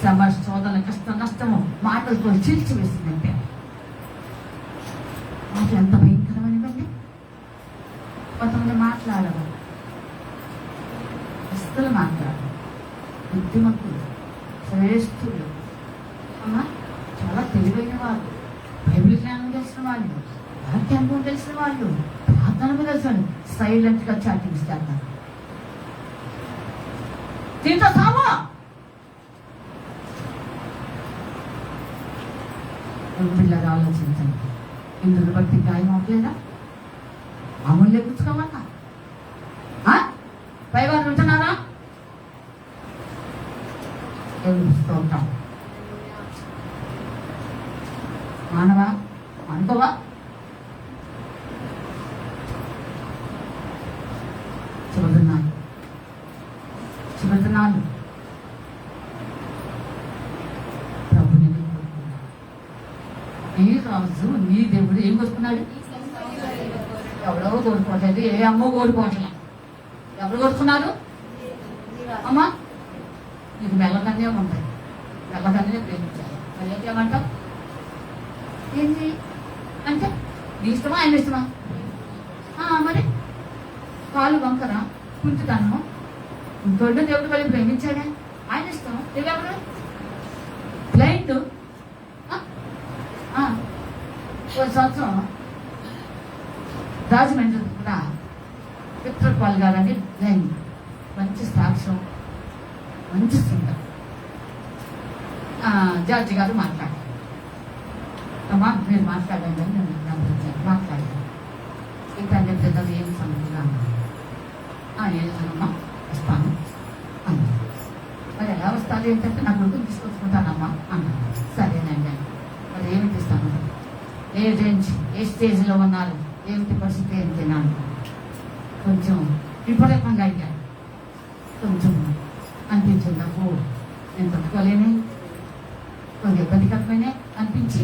[SPEAKER 2] శ్రమ, శోధన, కష్ట, నష్టము మాటలతో చీల్చి వేసిందంటే మాట ఎంత భయంకరమైనదండి. కొంతమంది మాట్లాడరు, అస్సలు మాట్లాడరు. బుద్ధిమంతులు, శ్రేష్ఠులు, అమ్మా చాలా తెలివైన వాళ్ళు, బైబిల్ జ్ఞానం తెలిసిన వాళ్ళు, వాక్యానుభవం తెలిసిన వాళ్ళు, ప్రార్థన తెలిసిన సైలెంట్ గా చాటింగ్స్ చేస్తారు. దీంతో సావా పిల్లలు ఆలోచించండి. ఇందులో బట్టి గాయం అవ్వలేదా? అమూల్య పుచ్చుకోమన్నా పైవారు ఉంటున్నారా? ఉంటాం. మానవా అనుకోవా? చెబుతున్నాను ప్రభుని నీ రాజు నీ దేవుడు ఏం కోరుకున్నాడు? ఎవరో కోరుకోవట్లేదు, ఏ అమ్మో కోరుకోవట్లే. ఎవరు కోరుకున్నారు? అమ్మా నీకు మెల్లకన్నే ఉంటాయి, మెల్లకన్నే ప్రేమించాలి. మరి ఏమంటావు? ఏంటి అంటే నీ ఇష్టమా ఆయన ఇష్టమా? మరి కాలు వంకర కుంటుతాను ఇంకొండ దేవుడు కలిగి ప్రేమించాడే, ఆయన ఇష్టం. నువ్వెవరు? బ్లైండ్. ఒక సంవత్సరం రాజమండ్రి కూడా పిత్రపాల్ గారని బ్లైండ్, మంచి సాక్ష్యం, మంచి సింగర్. జార్జి గారు మాట్లాడారు. అమ్మా మీరు మాట్లాడండి అని నేను మాట్లాడాను. ఇంకా పెద్దలు ఏం సమస్యగా ఏదమ్మా వస్తాను అన్నా. మరి ఎలా వస్తాను ఏంటంటే నా కొడుకుని తీసుకొచ్చుకుంటానమ్మా అన్నాను. సరేనండి అని. మరి ఏమిటి ఇస్తాను, ఏ రేంజ్, ఏ స్టేజ్లో ఉన్నారు, ఏమిటి పరిస్థితి ఏం తినాను. కొంచెం విపరీతంగా అయ్యాను. కొంచెం అనిపించింది నాకు నేను తట్టుకోలేనే, కొంచెం ఇబ్బందికరమైనా అనిపించి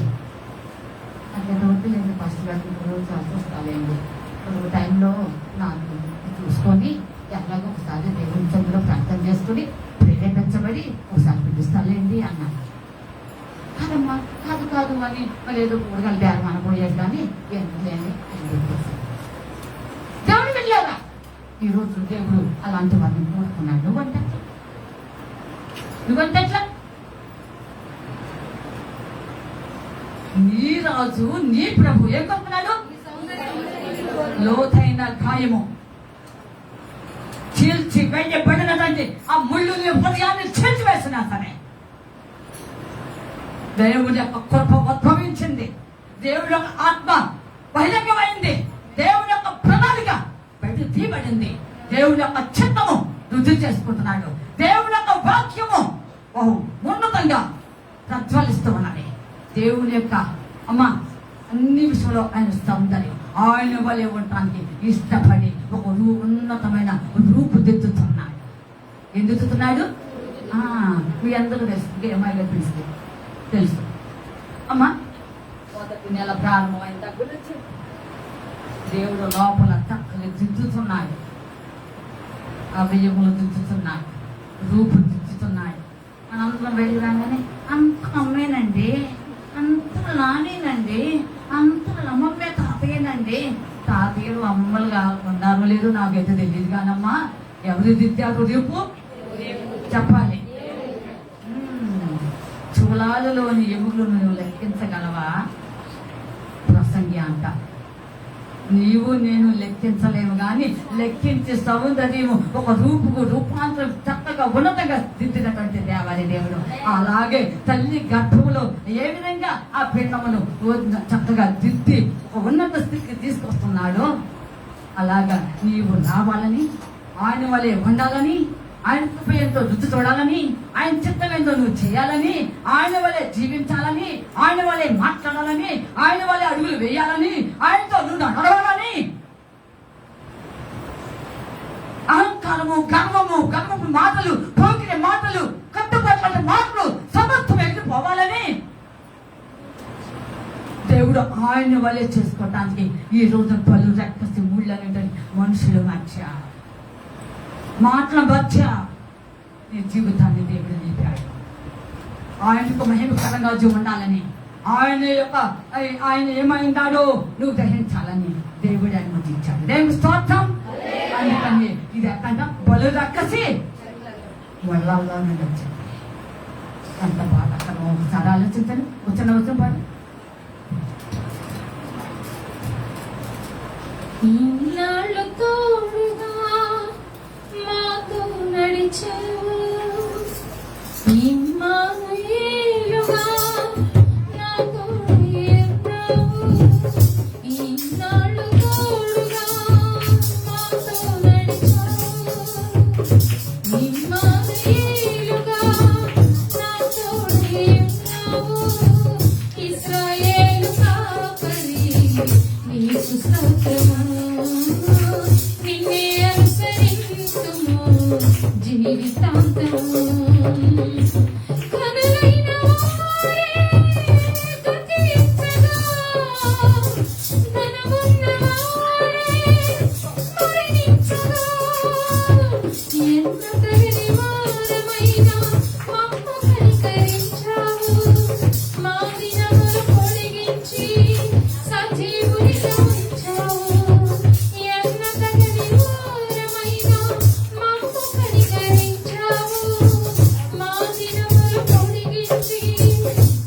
[SPEAKER 2] నాకు ఎంత వద్దు లేదు ఫస్ట్లో చూస్తాలేండి ఒక టైంలో నాకు చూసుకొని ఎలాగో ఒకసారి దేవుని చంద్రలో ప్రార్థన చేసుకుని ప్రేరేపించబడి ఒకసారి పిలుస్తాలేండి అన్నాను. కాదమ్మా కాదు అని మరి ఏదో కూడగల బేరం అనబోయేది కానీ ఎందుకులేని దేవుడు వెళ్ళారా ఈరోజు దేవుడు అలాంటి వారిని కోరుకున్నాడు. నువ్వంటే ఎట్లా? నీ రాజు నీ ప్రభు ఏం కోరుకున్నాడు? లోతైన గాయము చీల్చి వెయ్యబడినదండి ఆ ముళ్ళు హృదయాన్ని చీల్చివేసినా సరే దేవుడి యొక్క కృప ఉద్భవించింది. దేవుడి యొక్క ఆత్మ బహిరంగమైంది. దేవుడి యొక్క ప్రణాళిక బయట తీయబడింది. దేవుడి యొక్క చిత్తము రుజువు చేసుకుంటున్నాడు. దేవుడి యొక్క వాక్యము బహు ఉన్నతంగా ప్రజ్వలిస్తూ ఉన్నది. దేవుని యొక్క అమ్మ అన్ని విషయంలో ఆయన సౌందర్యం ఆయన వలె ఉండటానికి ఇష్టపడి ఒక ఉన్నతమైన రూపుదిద్దుతున్నాడు. ఎందుతున్నాడు? మీ అందరూ ఏమైనా తెలుసు అమ్మా. మొదటి నెల ప్రారంభమైన దగ్గర నుంచి దేవుడు లోపల చక్కగా దిద్దుతున్నాడు. అవయములు దిద్దుతున్నాడు, రూపు దిద్దుతున్నాడు. మనందరం వెళ్ళి రాగానే అంత అమ్మేనండి, అంత నానేనండి, అంత అమ్మమ్మే తాతయ్యనండి. తాతయ్యలు అమ్మలుగా ఉన్నారో లేదో నాకైతే తెలియదు కానమ్మా. ఎవరు దిద్దారు రేపు చెప్పాలి. చూలాలలోని ఎముకలను నువ్వు లెక్కించగలవా? ప్రసంగి అంట. నీవు నేను లెక్కించలేము కానీ లెక్కించే సౌందర్యము ఒక రూపాంతరం చక్కగా ఉన్నతంగా దిద్దినటువంటి దేవారి దేవుడు. అలాగే తల్లి గర్భములో ఏ విధంగా ఆ పిండమును చక్కగా దిద్ది ఒక ఉన్నత స్థితికి తీసుకొస్తున్నాడో అలాగా నీవు రావాలని, ఆయన వలె ఉండాలని, ఆయన కృప ఎంతో రుచి చూడాలని, ఆయన చిత్తం ఎంతో నువ్వు చేయాలని, ఆయన వలె జీవించాలని, ఆయన వలె మాట్లాడాలని, ఆయన వలె అడుగులు వేయాలని, ఆయనతో నువ్వు నడవాలని. అహంకారము గర్వము మాటలు, పోకిన మాటలు, కట్టుబట్ల మాటలు సమర్థం వెళ్ళిపోవాలని దేవుడు ఆయన వలె చేసుకోవటానికి ఈ రోజు పలు రక్కసి ముళ్ళని మనుషులు మధ్య మాటల మధ్య నీ జీవితాన్ని దేవుడు నింపాడు. ఆయనకు మహిమకరంగా ఉండాలని, ఆయన ఏమైందాడో నువ్వు గ్రహించాలని దేవుడు అనుమతించాడు. దేవుడు స్తోత్రం. అందుకని ఇది ఎక్కడ బలు రక్కసి వళ్ళల్లో నుండి వచ్చింది. అంత బాగా అక్కడ ఒకసారి ఆలోచించండి. వచ్చిన పాడు
[SPEAKER 1] ఇన్నాళ్ళు తోడుగా మాతో నడిచావు, ఇమ్మానుయేలుగా నాతో ఉన్నావు. ఇన్నాళ్ళు తోడుగా మాతో నడిచావు, ఇమ్మానుయేలుగా నాతో ఉన్నావు. ఇశ్రాయేలు కాపరి నీకు స్తోత్రము. నిన్నే అనుసరింతుము జీవితాంతము. కనులైన వారే స్తుతించగా, ధనమున్న వారే మరణించగా, ఎంత తగిన వారమైనా మమ్ము కనికరించావు. మా దినములు పొడిగించి సజీవునిగా ఉంచావు. ఎంత తగిన వారమైనా మమ్ము కనికరించావు. మా దినములు పొడిగించి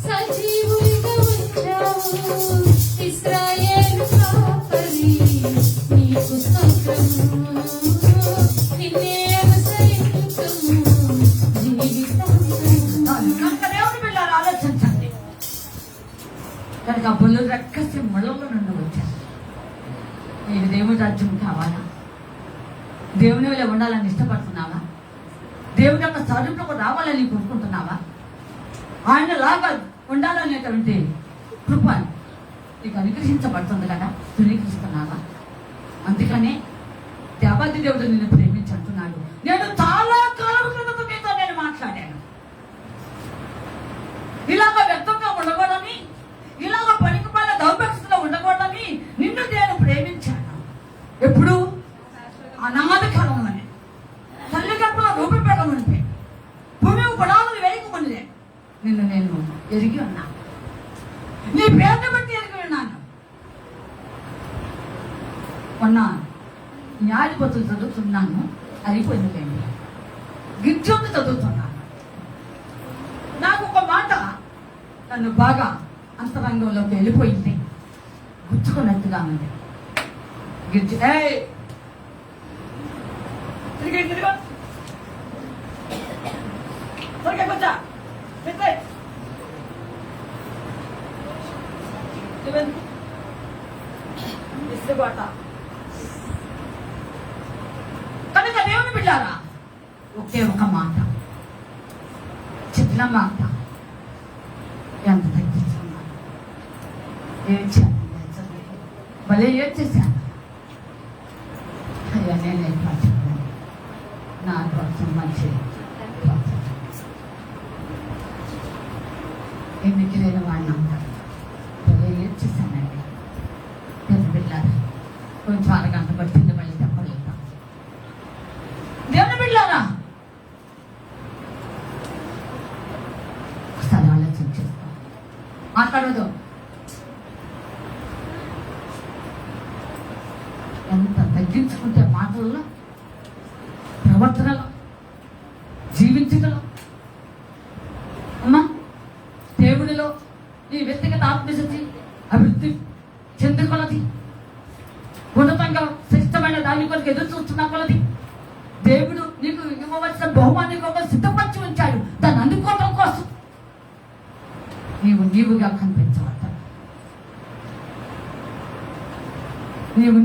[SPEAKER 1] సజీవునిగా ఉంచావు. ఇశ్రాయేలు కాపరి నీకు స్తోత్రము. నిన్నే అనుసరింతుము జీవితాంతము.
[SPEAKER 2] కనుక దేవుని పిల్లలు ఆలోచించండి. కనుక బలు రక్కసి ముళ్ళలో నుండి వచ్చారు. నీకు దేవుని రాజ్యం కావాలా? దేవుని వల్ల ఉండాలని ఇష్టపడుతున్నావా? దేవుని యొక్క స్వరూపంలో రావాలని కోరుకుంటున్నావా? ఆయన లాగా ఉండాలనేటువంటి కృప నీకు అనుగ్రహించబడుతుంది కదా, ధృవీకరిస్తున్నావా? అందుకనే దేవాది దేవుడు నిన్ను ప్రేమించుంటున్నాడు. నేను చాలా కాలం క్రితం మీతో నేను మాట్లాడాను. ఇలాగ వ్యక్తంగా ఉండకూడదని, ఇలాగ పనికిమాల దౌర్భక్తిలో ఉండకూడదని, మొన్న న్యాయపతులు చదువుతున్నాను, అయిపోయిందిలేండి. గిర్జోని చదువుతున్నాను. నాకు ఒక మాట నన్ను బాగా అంతరంగంలోకి వెళ్ళిపోయింది, గుచ్చుకున్నట్టుగా ఉంది. గిర్జి తిరిగి కనుక దేవుని బిడ్డారా, ఒకే ఒక మాట, చిన్న మాట, ఎంత తగ్గించుకున్నాను. ఏడ్చాను, భలే ఏడ్చేశాను. అయ్యా నేనే ప్రార్థన, నా కోసం మంచి ఎన్నికి లేని వాడిని అంటారు. భలే ఏడ్చేశానండి. దేవుని బిడ్డారా, కొంచెం అరగంట పట్టింది, మళ్ళీ చెప్పలేదు. దేవుని బిడ్డారా, ఒకసారి ఆలోచన చేస్తాం. మాట్లాడదు. ఎంత తగ్గించుకుంటే మాటల్లో, ప్రవర్తనలో, జీవించడంలో, అమ్మా దేవుడిలో నీ వ్యక్తిగత ఆత్మశక్తి అభివృద్ధి చెందుకొలది, ఉన్నతంగా శ్రేష్టమైన దాని కొరకు ఎదురు చూస్తున్న కొలది దేవుడు నీకు ఇవ్వవలసిన బహుమాని కోసం సిద్ధపరిచి ఉంచాడు. దాన్ని అందుకోవడం కోసం నీవుగా కనిపించవద్ద,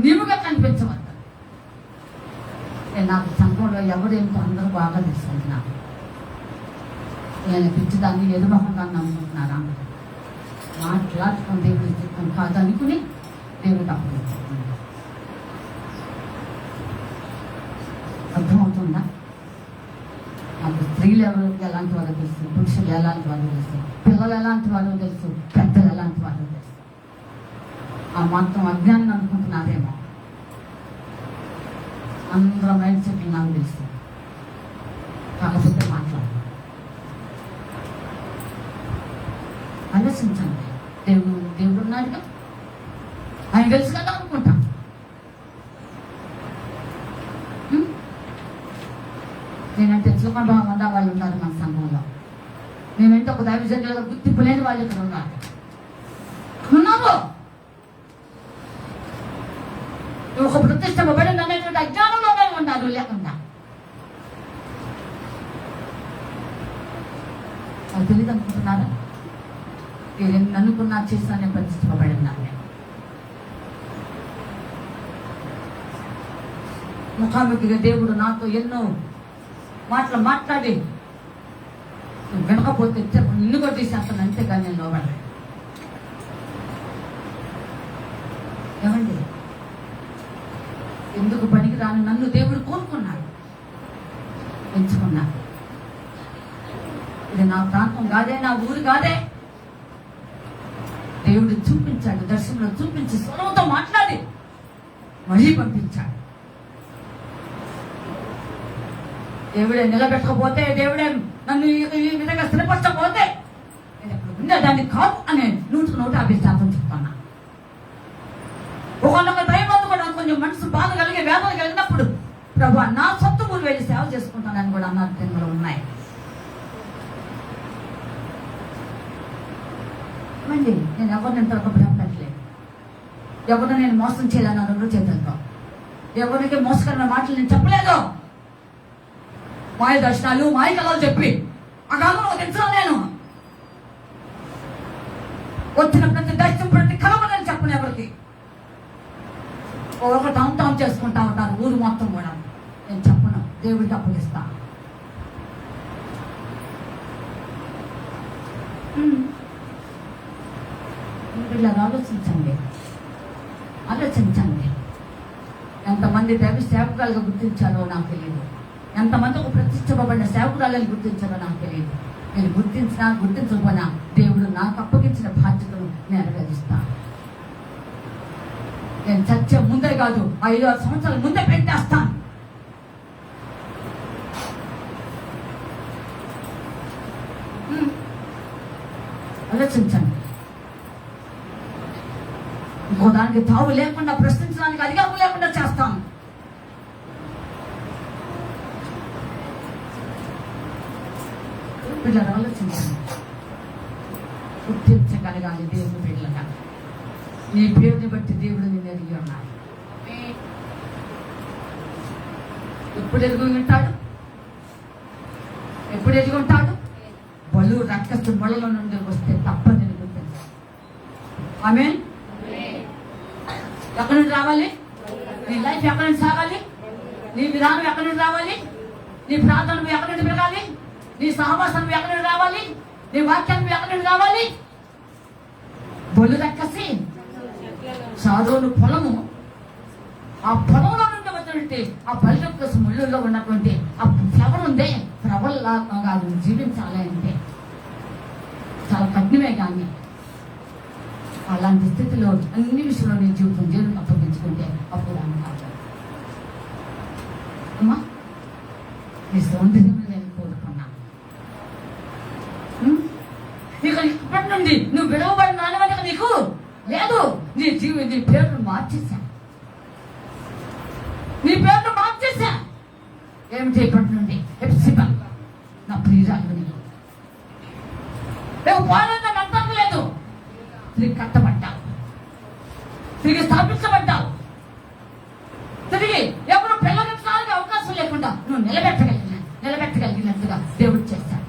[SPEAKER 2] నీవుగా కనిపించవద్ద. నాకు సంఘంలో ఎవరేంటో అందరూ బాగా తెలుసుకుంటున్నాను. నేను పిచ్చిదాన్ని ఎదుమొహంగా నమ్ముకుంటున్నారా? మాట్లాడుకుని దేవుడి చిత్తం కాదు అనుకుని దేవుడికి అప్పగించుకున్నాను. అర్థమవుతుందా? నాకు స్త్రీలు ఎలాంటి వారో తెలుసు, పురుషులు ఎలాంటి వారో తెలుసు, పిల్లలు ఎలాంటి వారో తెలుసు, పెద్దలు ఎలాంటి వారో తెలుసు. ఆ మాత్రం అజ్ఞానం అనుకుంటున్నారేమో. అందరూ మైండ్ సెట్ నాకు తెలుసు, కాకపోతే మాట్లాడు. ఆలోచించండి. దేవుడు ఉన్నాడుగా, ఆయన తెలుసు కదా అనుకుంటాం. నేనంటే సుఖంగా ఉన్న వాళ్ళు ఉన్నారు మన సంఘంలో. మేమంటే ఒక దైవజనులుగా గుర్తింపు లేని వాళ్ళు ఇక్కడ ఉన్నారు. ఒక ప్రతిష్టపబడింది అనేటువంటి అజ్ఞానంలోనే ఉన్నారు. లేకుండా అది తెలియదు అనుకుంటున్నారా? నేను అనుకున్నా చేస్తానే ప్రతిష్టపబడిందాన్ని. ముఖాముఖిగా దేవుడు నాతో ఎన్నో మాటలు మాట్లాడి వినకపోతే నిన్ను కూడా తీసేస్తాను, అంతేగాని నేను లోబడలే. ఏమండి, ఎందుకు పనికి రాని నన్ను దేవుడు కోరుకున్నాడు, ఎంచుకున్నాడు. ఇది నా ప్రాంతం కాదే, నా ఊరు కాదే. దేవుడు చూపించాడు, దర్శనంలో చూపించి స్వరంతో మాట్లాడి మళ్ళీ పంపించాడు. దేవుడే నిలబెట్టకపోతే, దేవుడే నన్ను ఈ విధంగా స్థిరపరచకపోతే నేను ఎక్కడ ఉండేదాన్ని కాదు అని 100% చెప్తున్నా. ఒకనొక దైవం కూడా కొంచెం మనసు బాధ కలిగే, వేదన కలిగినప్పుడు ప్రభు నా సొంత ఊరు వెళ్ళి సేవ చేసుకుంటానని కూడా అన్న అర్థంలో ఉన్నాయి. అండి, నేను ఎవరిని తరగబడట్లేదు, ఎవరిని నేను మోసం చేయాలని రెండు చేతులతో, ఎవరికి మోసకరమైన మాటలు నేను చెప్పలేదు. మాయ దర్శనాలు, మాయ కళలు చెప్పి ఆ కాలంలో తెచ్చాను. నేను వచ్చిన ప్రతి దర్శనం, ప్రతి కలవని చెప్పను ఎవరికి. ఒక తాం చేసుకుంటా ఉంటారు ఊరు మొత్తం కూడా. నేను చెప్పను, దేవుడికి అప్పగిస్తా. ఇలా ఆలోచించండి. ఎంతమంది దైవ సేవకురాలుగా గుర్తించారో నాకు తెలియదు, ఎంతమంది ఒక ప్రతిష్టపబడిన సేవకురాలని గుర్తించారో నాకు తెలియదు. నేను గుర్తించినా గుర్తించకపోయినా దేవుడు నాకు అప్పగించిన బాధ్యతను నెరవేరుస్తాను. నేను చచ్చే ముందే కాదు, 5-6 సంవత్సరాల ముందే పెట్టేస్తాను. ఆలోచించండి. ఇంకో దానికి తావు లేకుండా, ప్రశ్నించడానికి అధికారం లేకుండా చేస్తాం. పిల్లలు ఆలోచించండి. గుర్తించగలగాలి దేవుని బిడ్డలుగా. నీ పేరుని బట్టి దేవుడు నిన్ను ఎరిగి ఉన్నాడు. ఎప్పుడు ఎదుగు ఉంటాడు? ఎప్పుడు ఎదిగి ఉంటాడు? బలు రక్కస్తు బలలో నుండి వస్తే తప్ప నేను గుర్తించాను. ఆమె ఎక్కడి నుండి రావాలి? నీ లైఫ్ ఎక్కడి నుంచి సాగాలి? నీ విధానం ఎక్కడి నుండి రావాలి? నీ ప్రార్థన ఎక్కడి నుండి పెరగాలి? నీ సహవాసం ఎక్కడి నుండి రావాలి? నీ వాక్యం ఎక్కడి నుండి రావాలి? బలు రక్కసి సారోను పొలము, ఆ పొలంలో నుండి వచ్చినట్టు ఆ బలి రక్కసి ముళ్ళుల్లో ఉన్నటువంటి ఆ ఫ్లవర్ ఉందే, ఫ్లవర్లా కాదు జీవించాలి అంటే చాలా కఠినమే. కానీ అలాంటి స్థితిలో అన్ని విషయంలో నీ జీవితం దేవునికి అప్పగించుకుంటే అప్పుడు ఆమె కాదు. అమ్మా, నీ సౌందర్యం నేను కోరుకున్నాను. నీకు ఇప్పటి నుండి నువ్వు విడవబడిన నానవని నీకు లేదు. నీ పేరును మార్చేశా. నీ పేరును మార్చేశా. ఏమిటి ఇప్పటి నుండి? ఎప్సిబా నా ప్రియురాలు. నీకు పోలేదని అర్థం లేదు. తిరిగి కట్టబడ్డావు, తిరిగి స్థాపించబడ్డావు, తిరిగి ఎవరు పిల్లగించడానికి అవకాశం లేకుండా నువ్వు నిలబెట్టగలిగినట్టుగా దేవుడు చేస్తాడు.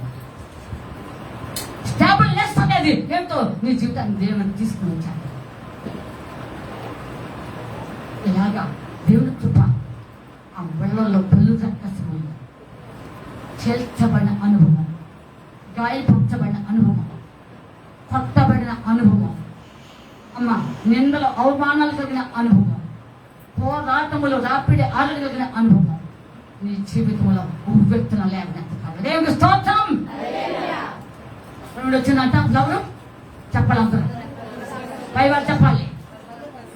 [SPEAKER 2] స్టాబుల్నెస్ అనేది ఏంటో నీ జీవితాన్ని దేవుడు తీసుకుని వచ్చాడు. ఇలాగా దేవుడి కృప ఆ బళ్ళల్లో బళ్ళు రక్కసము, చేల్చబడిన అనుభవం, గాయపరచబడిన అనుభవం, కొట్టబడిన అనుభవం, అమ్మ నిందలు అవమానాలు కలిగిన అనుభవం, పోరాటములు రాపిడి ఆడగలిగిన అనుభవం నీ జీవితంలో ఉవ్వెత్తున లేవనెత్త కాదు. దేవునికి స్తోత్రం. వచ్చిందంట ఎవరు చెప్పాలి? అందరూ పైవారు చెప్పాలి.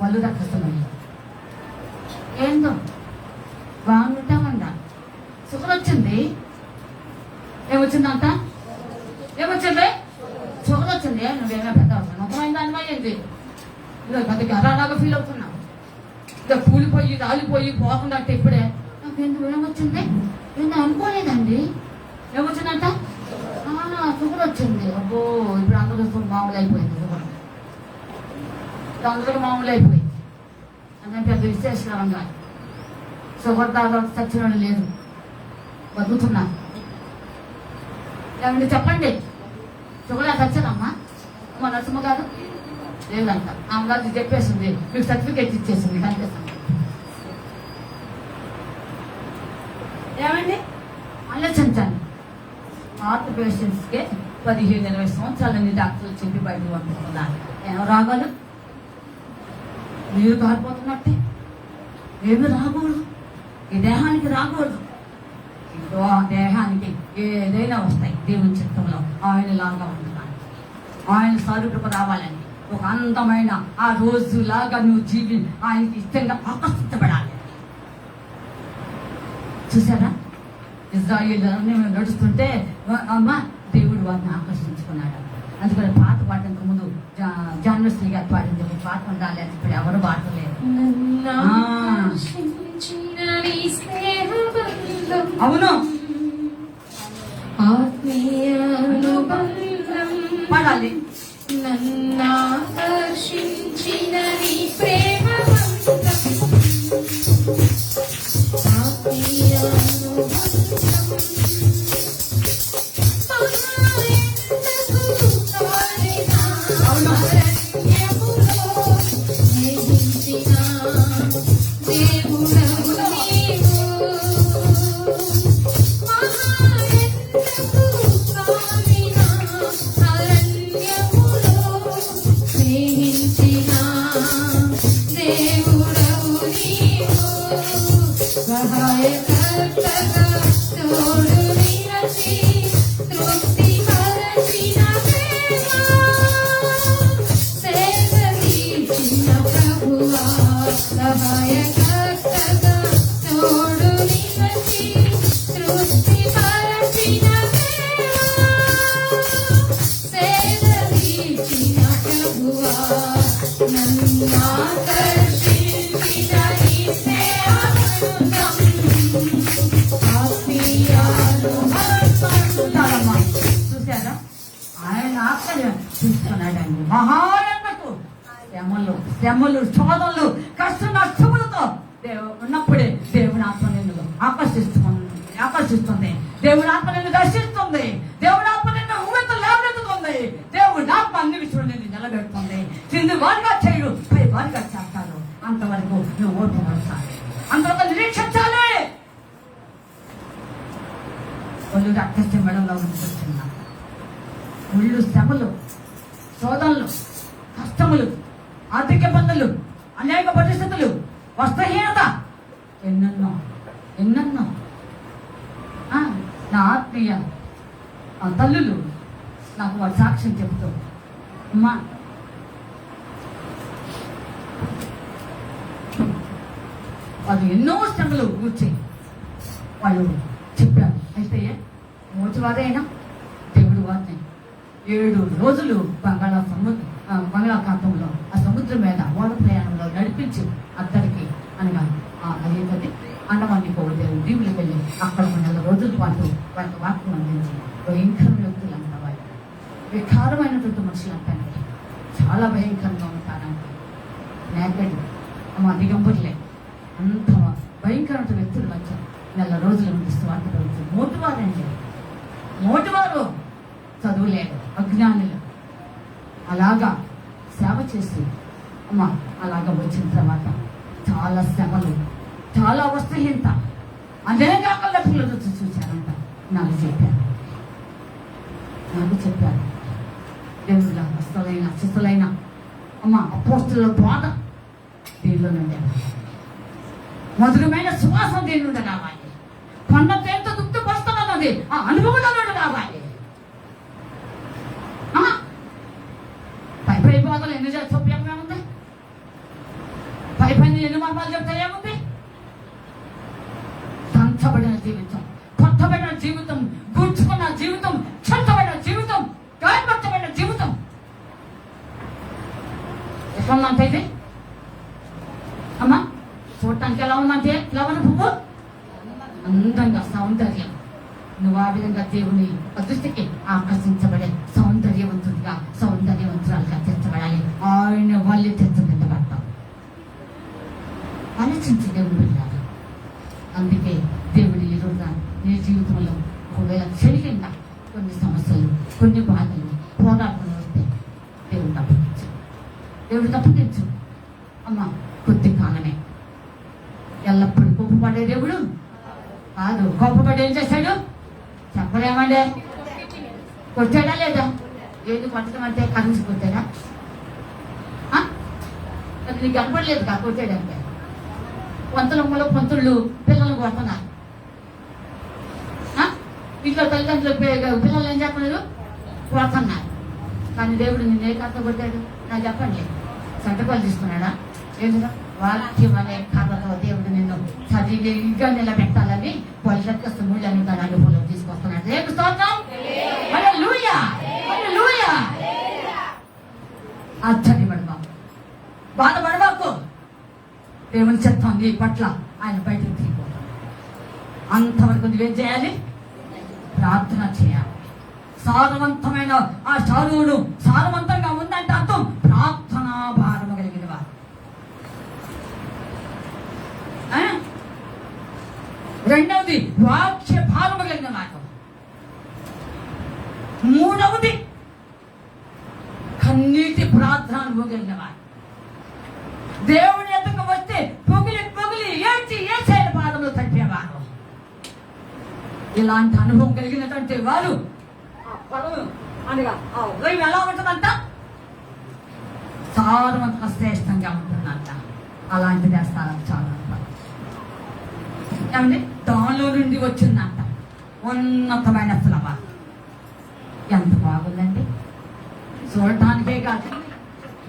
[SPEAKER 2] వాళ్ళు రక్షిస్తున్నాయి. ఏందో బాగుంటామంట. సుఖం వచ్చింది. ఏమొచ్చిందంట? ఏమొచ్చింది? సుఖం వచ్చింది. నువ్వేమో పెద్ద అవుతావు, ముఖమైన దానివా ఏంటి? ఇదో పెద్ద గరాలాగా ఫీల్ అవుతున్నావు. ఇదో కూలిపోయి రాలిపోయి పోకుండా అంటే ఇప్పుడే నాకెందుకు ఏమొచ్చింది? నేను అనుకోలేదండి. ఏమొచ్చిందంట? సుఖం వచ్చింది. అబ్బో, ఇప్పుడు అందరూ మామూలు అయిపోయింది. సుఖం అందరూ మామూలు అయిపోయింది. అంటే పెద్ద విశేషంగా షుగర్ దాకా చచ్చిన లేదు, బతుకుతున్నా. ఏమండి చెప్పండి, షుగర్ చచ్చానమ్మా? మా నరసింహ గారు లేదంట. ఆమె గారు చెప్పేసింది, మీకు సర్టిఫికేట్ ఇచ్చేసింది. కనిపిస్తుంది. ఏమండి ఆలోచించండి. హార్ట్ పేషెంట్స్కే 15-20 సంవత్సరాలని డాక్టర్లు చెప్పి బయటకు పంపిస్తున్నారు. ఏమో రాగాలు నీరు కారిపోతున్నట్టే. ఏమి రాకూడదు, ఈ దేహానికి రాకూడదు. ఇంకో ఆ దేహానికి ఏదైనా వస్తాయి దేవుని చిత్తంలో ఆయన లాగా ఉంటున్నాను. ఆయన స్వరూపకు రావాలని ఒక అందమైన ఆ రోజులాగా నువ్వు ఆయనకి ఇష్టంగా ఆకర్షించబడాలి. చూసారా, ఇజ్రాయేల్ నడుస్తుంటే అమ్మ దేవుడు వారిని ఆకర్షించుకున్నాడు. అందుకని పాట పాడడానికి ముందు జాన్వశ్రీ గారు పాడింది. పాట ఉండాలి అని ఇప్పుడు ఎవరు పాడలేదు. అవును, పాడాలి.
[SPEAKER 1] నన్నాకర్షించిన నీ ప్రేమ ఆకర్షించిన నీ ప్రేమామృతం
[SPEAKER 2] చాలమ్మా. చూసారా, ఆయన ఆశ్చర్యం తీసుకున్నాడండి. మహానందకు శ్రమలు శోధనలు కష్ట నష్టములతో ఉన్నప్పుడే దేవుని ఆత్మ నిన్ను ఆకర్షిస్తుంది. దేవుని ఆత్మ నిన్ను దర్శిస్తుంది. దేవుని ఆత్మ నిన్ను ఊరితో లేవనెత్తుతుంది. దేవుని ఆత్మ అన్ని విషయంలో నిన్ను నిలబెడుతుంది. కింది వారిగా చేయడు, పై వారిగా చేస్తాడు. అంతవరకు నువ్వు ఓటు పడతాయి, అంతవరకు నిరీక్షించాలి. ఒళ్ళు రక్తస్య మెడలో ఉంటున్నా ఒళ్ళు శ్రమలు శోధనలు కష్టములు ఆర్థిక ఇబ్బందులు అనేక పరిస్థితులు వస్త్రహీనత ఎన్నెన్నో నా ఆత్మీయ తల్లులు నాకు వారి సాక్ష్యం చెబుతూ అమ్మా వాళ్ళు ఎన్నో శ్రమలు కూర్చి వాళ్ళు చెప్పారు. అయితే మోచువారైనా దేవుడు వారిని 7 రోజులు బంగాళాఖాతంలో ఆ సముద్రం మీద ఓడ ప్రయాణంలో నడిపించి అక్కడికి అనగా అదేంటది అండమాన్ని దేవుడు దీవులకు వెళ్ళి అక్కడ 4 రోజుల పాటు వాళ్ళకి వాక్యం అందించి భయంకరమైన వ్యక్తులు అంట వాళ్ళు వికారమైనటువంటి మనుషులు అంటానండి. చాలా భయంకరంగా ఉంటారంట. నేకడి మా దిగంబర్లే అంత భయంకరమైన వ్యక్తులు వచ్చారు. 4 రోజులు ఉండిస్తూ వాటి ప్రభుత్వం మోటివారు చదువులేదు, అజ్ఞానులు అలాగా సేవ చేసి అమ్మా అలాగా వచ్చిన తర్వాత చాలా శ్రమలు, చాలా వస్త్రహీనత, అనేక పిల్లలు చూశారంట. నాకు చెప్పారు దేవుళ్ళ అస్సలైన అమ్మ అపోస్తుల బాధ దీనిలో నుండి మధురమైన సువాసన దీని నుండి రావాలి. కొండంత ఎంత దుఃఖ పరుస్తున్నది ఆ అనుభవంలో నుండి రావాలి. పై బాధలు ఎన్ని చేస్తే ఉపయోగం ఏముంది? పై ఎన్ని మర్మాలు చెప్తే ఏముంది? దంచబడిన జీవితం, కొట్టబడిన జీవితం, గుర్చుకున్న జీవితం, చెత్తబడిన జీవితం, గాయపరచబడిన జీవితం ఎట్లా ఉందంటే ఇది అమ్మా చూడటానికి ఎలా ఉందంటే ఫ్లవర్ పువ్వు అందంగా సౌందర్యం. నువ్వు ఆ విధంగా దేవుని దృష్టికి ఆకర్షించబడే సౌందర్యవంతురాలుగా తెచ్చబడాలి. ఆయన వాళ్ళు తెచ్చబెట్టబడతాం. ఆలోచించి దేవుడు వెళ్ళాలి. అందుకే దేవుడు ఈ రోజున నీ జీవితంలో ఒకవేళ క్షణికంగా కొన్ని సమస్యలు, కొన్ని బాధలు, పోరాటాలు వస్తే దేవుడు తప్పించు అమ్మా. కొద్ది కాలమే. ఎల్లప్పుడూ కోపపడే దేవుడు కాదు. కోపపడి ఏం చేశాడు చెప్పలేమండే? కొట్టాడా లేదా? ఏది కొట్టడం అంటే కరెన్సీ కొట్టాడా? అది నీకు కనపడలేదు కా కొట్టాడంటే. పంతులు పిల్లలు కొడుతున్నారు. ఇంట్లో తల్లిదండ్రులు పిల్లలు ఏం చెప్పలేదు? కొడుతున్నారు. కానీ దేవుడు నిన్ను ఏ కథ కొట్టాడు నాకు చెప్పండి. సంతకాలు తీసుకున్నాడా? ఏంటో వాక్యం అనే కథతో దేవుడు నిన్ను చదివిగా నిలబెట్టాలని పొలిక సుముళ్ళని తన అనుభవంలో తీసుకొస్తున్నాడు. రేపు స్తోత్రం. హల్లెలూయా, హల్లెలూయా. ఆశ్చర్యపడబాకు, బాధపడబాకు. దేవుని చిత్తం నీ పట్ల ఆయన బయటకు తీయబోతాడు. అంతవరకు నువ్వేం చేయాలి? ప్రార్థన చేయాలి. సారవంతమైన ఆ చదువును సారవంతంగా ఉందంటే అర్థం ప్రార్థనా భారము కలిగిన వారు. రెండవది వాక్య భారము కలిగిన వారు. మూడవది కన్నీటి ప్రార్థన కలిగిన వారు. దేవుని ఎదుగు వస్తే పొగిలి ఏడ్చి ఏసేల పాదములు తట్టేవారు. ఇలాంటి అనుభవం కలిగినటువంటి వారు అనగా ఎలా ఉంటుందంట? సారవంతంగా శ్రేష్టంగా ఉంటుందంట. అలాంటిది వేస్తారు చాలా ఏమండి. దానిలో నుండి వచ్చిందంట ఉన్నతమైన ఫ్లవర్. ఎంత బాగుందండి చూడటానికే కాదు,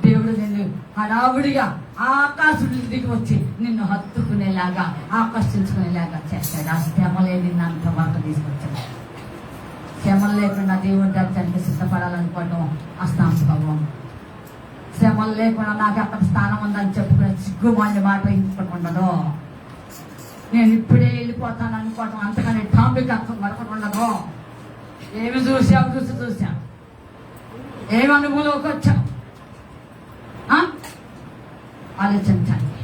[SPEAKER 2] దేవుడు నిన్ను హడావుడిగా ఆకాశుడి దిగి వచ్చి నిన్ను హత్తుకునేలాగా ఆకర్షించుకునేలాగా చేస్తాడు. ఆ శ్రమలే నిన్ను అంత వరకు తీసుకొచ్చాడు. శ్రమలు లేకుండా దేవుడి దర్శనానికి సిద్ధపడాలనుకోవటం అస్తాంశభావం. శ్రమలు లేకుండా నాకు అక్కడ స్థానం ఉందని చెప్పుకునే సిగ్గుమాలి మాట ఇంచుకుంటుండదు. నేను ఇప్పుడే వెళ్ళిపోతాను అనుకోవటం అంతకని టాపిక్ అర్థం మరొకటి. ఏమి చూసావు ఏమి అనుభవంలోకి వచ్చావు ఆలోచించండి.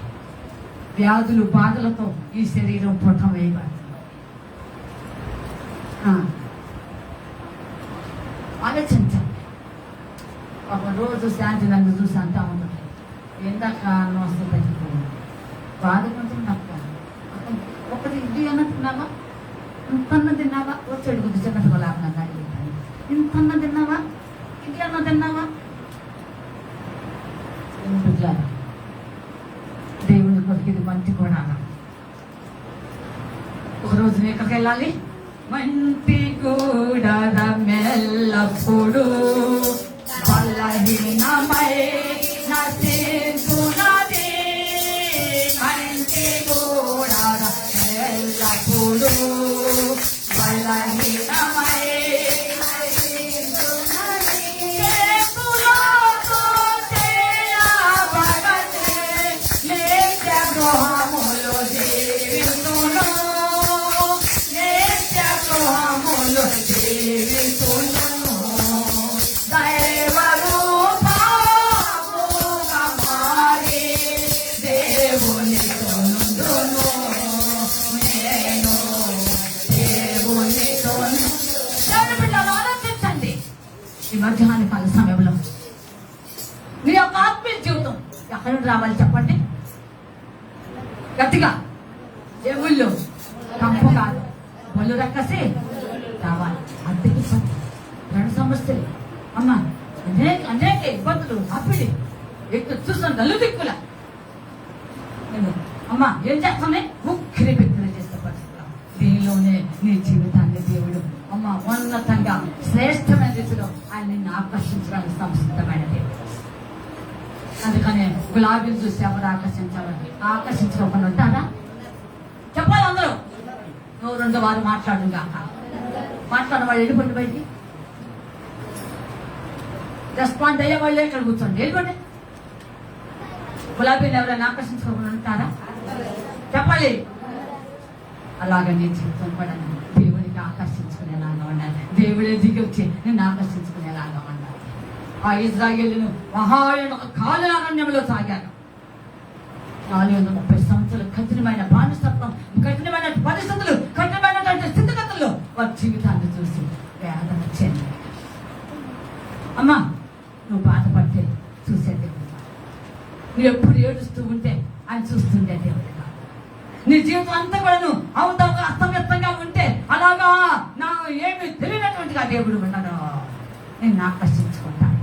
[SPEAKER 2] వ్యాధులు బాధలతో ఈ శరీరం పుట్టం వేయబడుతుంది. ఆలోచించండి. ఒక రోజు శాంతి నన్ను చూసి అంటా ఉంటుంది, ఎందాక అన్నం వస్తుంది తగ్గిపోయింది, బాధ కొంచెం తక్కువ, ఒకటి ఇడ్లీ అన్న తిన్నావా, ఇంతన్న తిన్నావా, వచ్చాడు కొద్ది చిన్నట్టు లాభం అడిగితాను, ఇంతన్న తిన్నావా, ఇడ్లీ అన్న తిన్నావా. దేవుని కొరకు ఇది మంచి కూడా. ఒకరోజు నేను ఎక్కడికి వెళ్ళాలి, మంటి కూడా మెల్లప్పుడు బలహీనమై నశించునది, మంటి కూడా మెల్లప్పుడు బలహీనమై ఈ మధ్యాహ్న కాల సమయంలో మీ యొక్క ఆత్మీయ జీవితం ఎక్కడ రావాలి చెప్పండి గట్టిగా. ఏ ఊళ్ళో కంపు కాదు, ఒళ్ళు రక్కసి రావాలి. అద్దెకి రెండు సమస్యలు అమ్మా, అనేక ఇబ్బందులు, అప్పిడి ఎక్కువ చూస్తాను నల్లు దిక్కుల. నేను అమ్మా ఏం చేస్తానే ముఖ్య వ్యక్తులు చేసే పరిస్థితులు. దీనిలోనే నీ జీవితాన్ని దేవుడు అమ్మ ఉన్నతంగా శ్రేష్టమైన రీతిలో ఆయన నిన్ను ఆకర్షించడానికి సంసిద్ధమైన దేవుడు. అందుకనే గులాబీలు చూసి ఎవరు ఆకర్షించకుండా ఉంటారా చెప్పాలి. అందరూ నువ్వు రెండు వారు మాట్లాడు కాక మాట్లాడిన వాళ్ళు వెళ్ళిపోండి బయటికి. రెస్పాండ్ అయ్యే వాళ్ళు ఇక్కడ కూర్చోండి, వెళ్ళిపోండి. గులాబీని ఎవరైనా ఆకర్షించుకోకుండా ఉంటారా చెప్పాలి. అలాగే నీ జీవితం కూడా దేవునికి ఆకర్షించుకునేలాగా ఉండాలి. దేవుడే దిగి వచ్చి నిన్ను ఆకర్షించుకునేలాగా ఉండాలి. ఆ ఇజ్రాయేలును కాలరణ్యంలో సాగారు. 430 సంవత్సరాలు కఠినమైన బానిసత్వం, కఠినమైన పరిస్థితులు, కఠినమైనటువంటి స్థితిగతుల్లో వారి జీవితాన్ని చూసి వేదన చెందారు. అమ్మా నువ్వు బాధపడితే చూసే దేవుడు, నువ్వు ఎప్పుడు ఏడుస్తూ ఉంటే ఆయన చూస్తుండే దేవుడు కాదు. నీ జీవితం అంతా కూడా నువ్వు అస్తవ్యస్తంగా ఉంటే అలాగా నా ఏమి తెలియనటువంటిగా దేవుడు ఉన్నాడు. నేను ఆకర్షించుకుంటాను,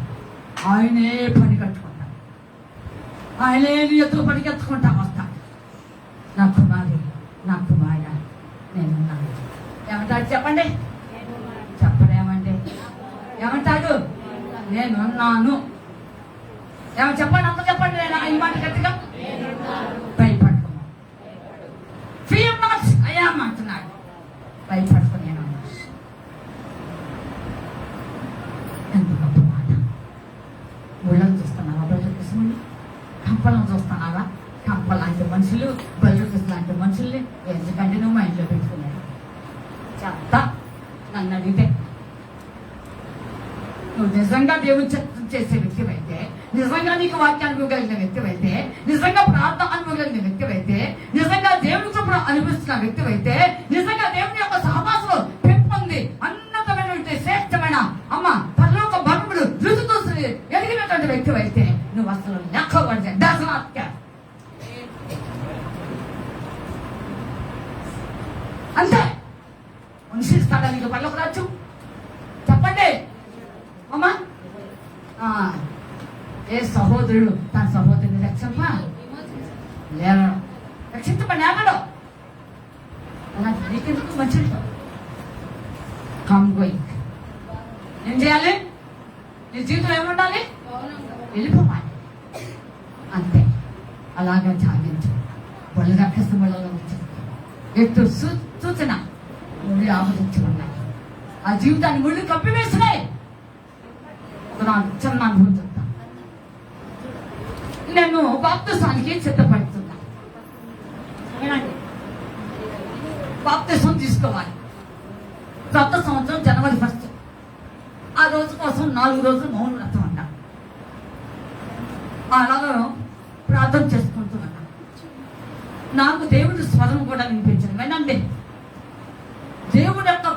[SPEAKER 2] ఆయనే పని కట్టుకుంటాను, ఆయనే నీ ఎత్తుకు పనికెత్తుకుంటా వస్తాను. నా కుమారి నా కుమార నేనున్నాను. ఏమంటాడు చెప్పండి, చెప్పడేమండి ఏమంటాడు నేనున్నాను. ఏమో చెప్పండి, అంత చెప్పండి. నేను ఈ మాట గట్టిగా భయపడుకో, ఫియర్ నాట్ ఐ యామ్ అంటున్నాడు. భయపడుకో నేను ఎంత గొప్ప మాట. ముళ్ళను చూస్తున్నావా బయట కృష్ణుని, కంపలను చూస్తున్నావా కంప లాంటి మనుషులు, బయట లాంటి మనుషుల్ని ఎందుకంటే నువ్వు మా ఇంట్లో పెట్టుకున్నాడు. చెత్త నన్ను అడిగితే. నువ్వు నిజంగా దేవుని చేసే వ్యక్తివైతే, నిజంగా నీకు వాక్యాన్ని ఇవ్వగలిగిన వ్యక్తివైతే, నిజంగా ప్రార్థన అనుభవగలిగిన వ్యక్తివైతే, నిజంగా దేవుని చొప్పున అనిపిస్తున్న వ్యక్తివైతే, నిజంగా దేవుని యొక్క సహవాసంలో పెంపొంది అన్నతమైనటువంటి శ్రేష్టమైన అమ్మ పరలోక భరములు రుచితో ఎదిగినటువంటి వ్యక్తివైతే నువ్వు అసలు లెక్కబడితే దశనాత్క అంతే. మనిషిస్తాడా నీకు పరలోక రాజ్యం చెప్పండి అమ్మా. ఏ సహోదరుడు తన సహోదరుని రక్షింపా లేరు, రక్షించమని ఏమడో నీకెందుకు మంచిది. గోయింగ్ ఏం చేయాలి, నీ జీవితం ఏముండాలి, వెళ్ళిపోవాలి అంతే. అలాగే సాగించు. వాళ్ళు రక్షిస్తూ వాళ్ళలో వచ్చింది ఎత్తు సూచన ముళ్ళు ఆమోదించి ఉన్నాయి. ఆ జీవితాన్ని ముళ్ళు కప్పివేస్తున్నాయి. చిన్న అనుభవం చెప్తాను. నేను బాప్తిసానికి సిద్ధపడుతున్నా. ఏనండి, బాప్తిసం తీసుకోవాలి. కొత్త సంవత్సరం జనవరి 1. ఆ రోజు కోసం 4 రోజులు మౌన వ్రతం అంట. అలాగా ప్రార్థన చేసుకుంటున్నా. నాకు దేవుడి స్వరం కూడా వినిపించింది. వినండి, దేవుడు యొక్క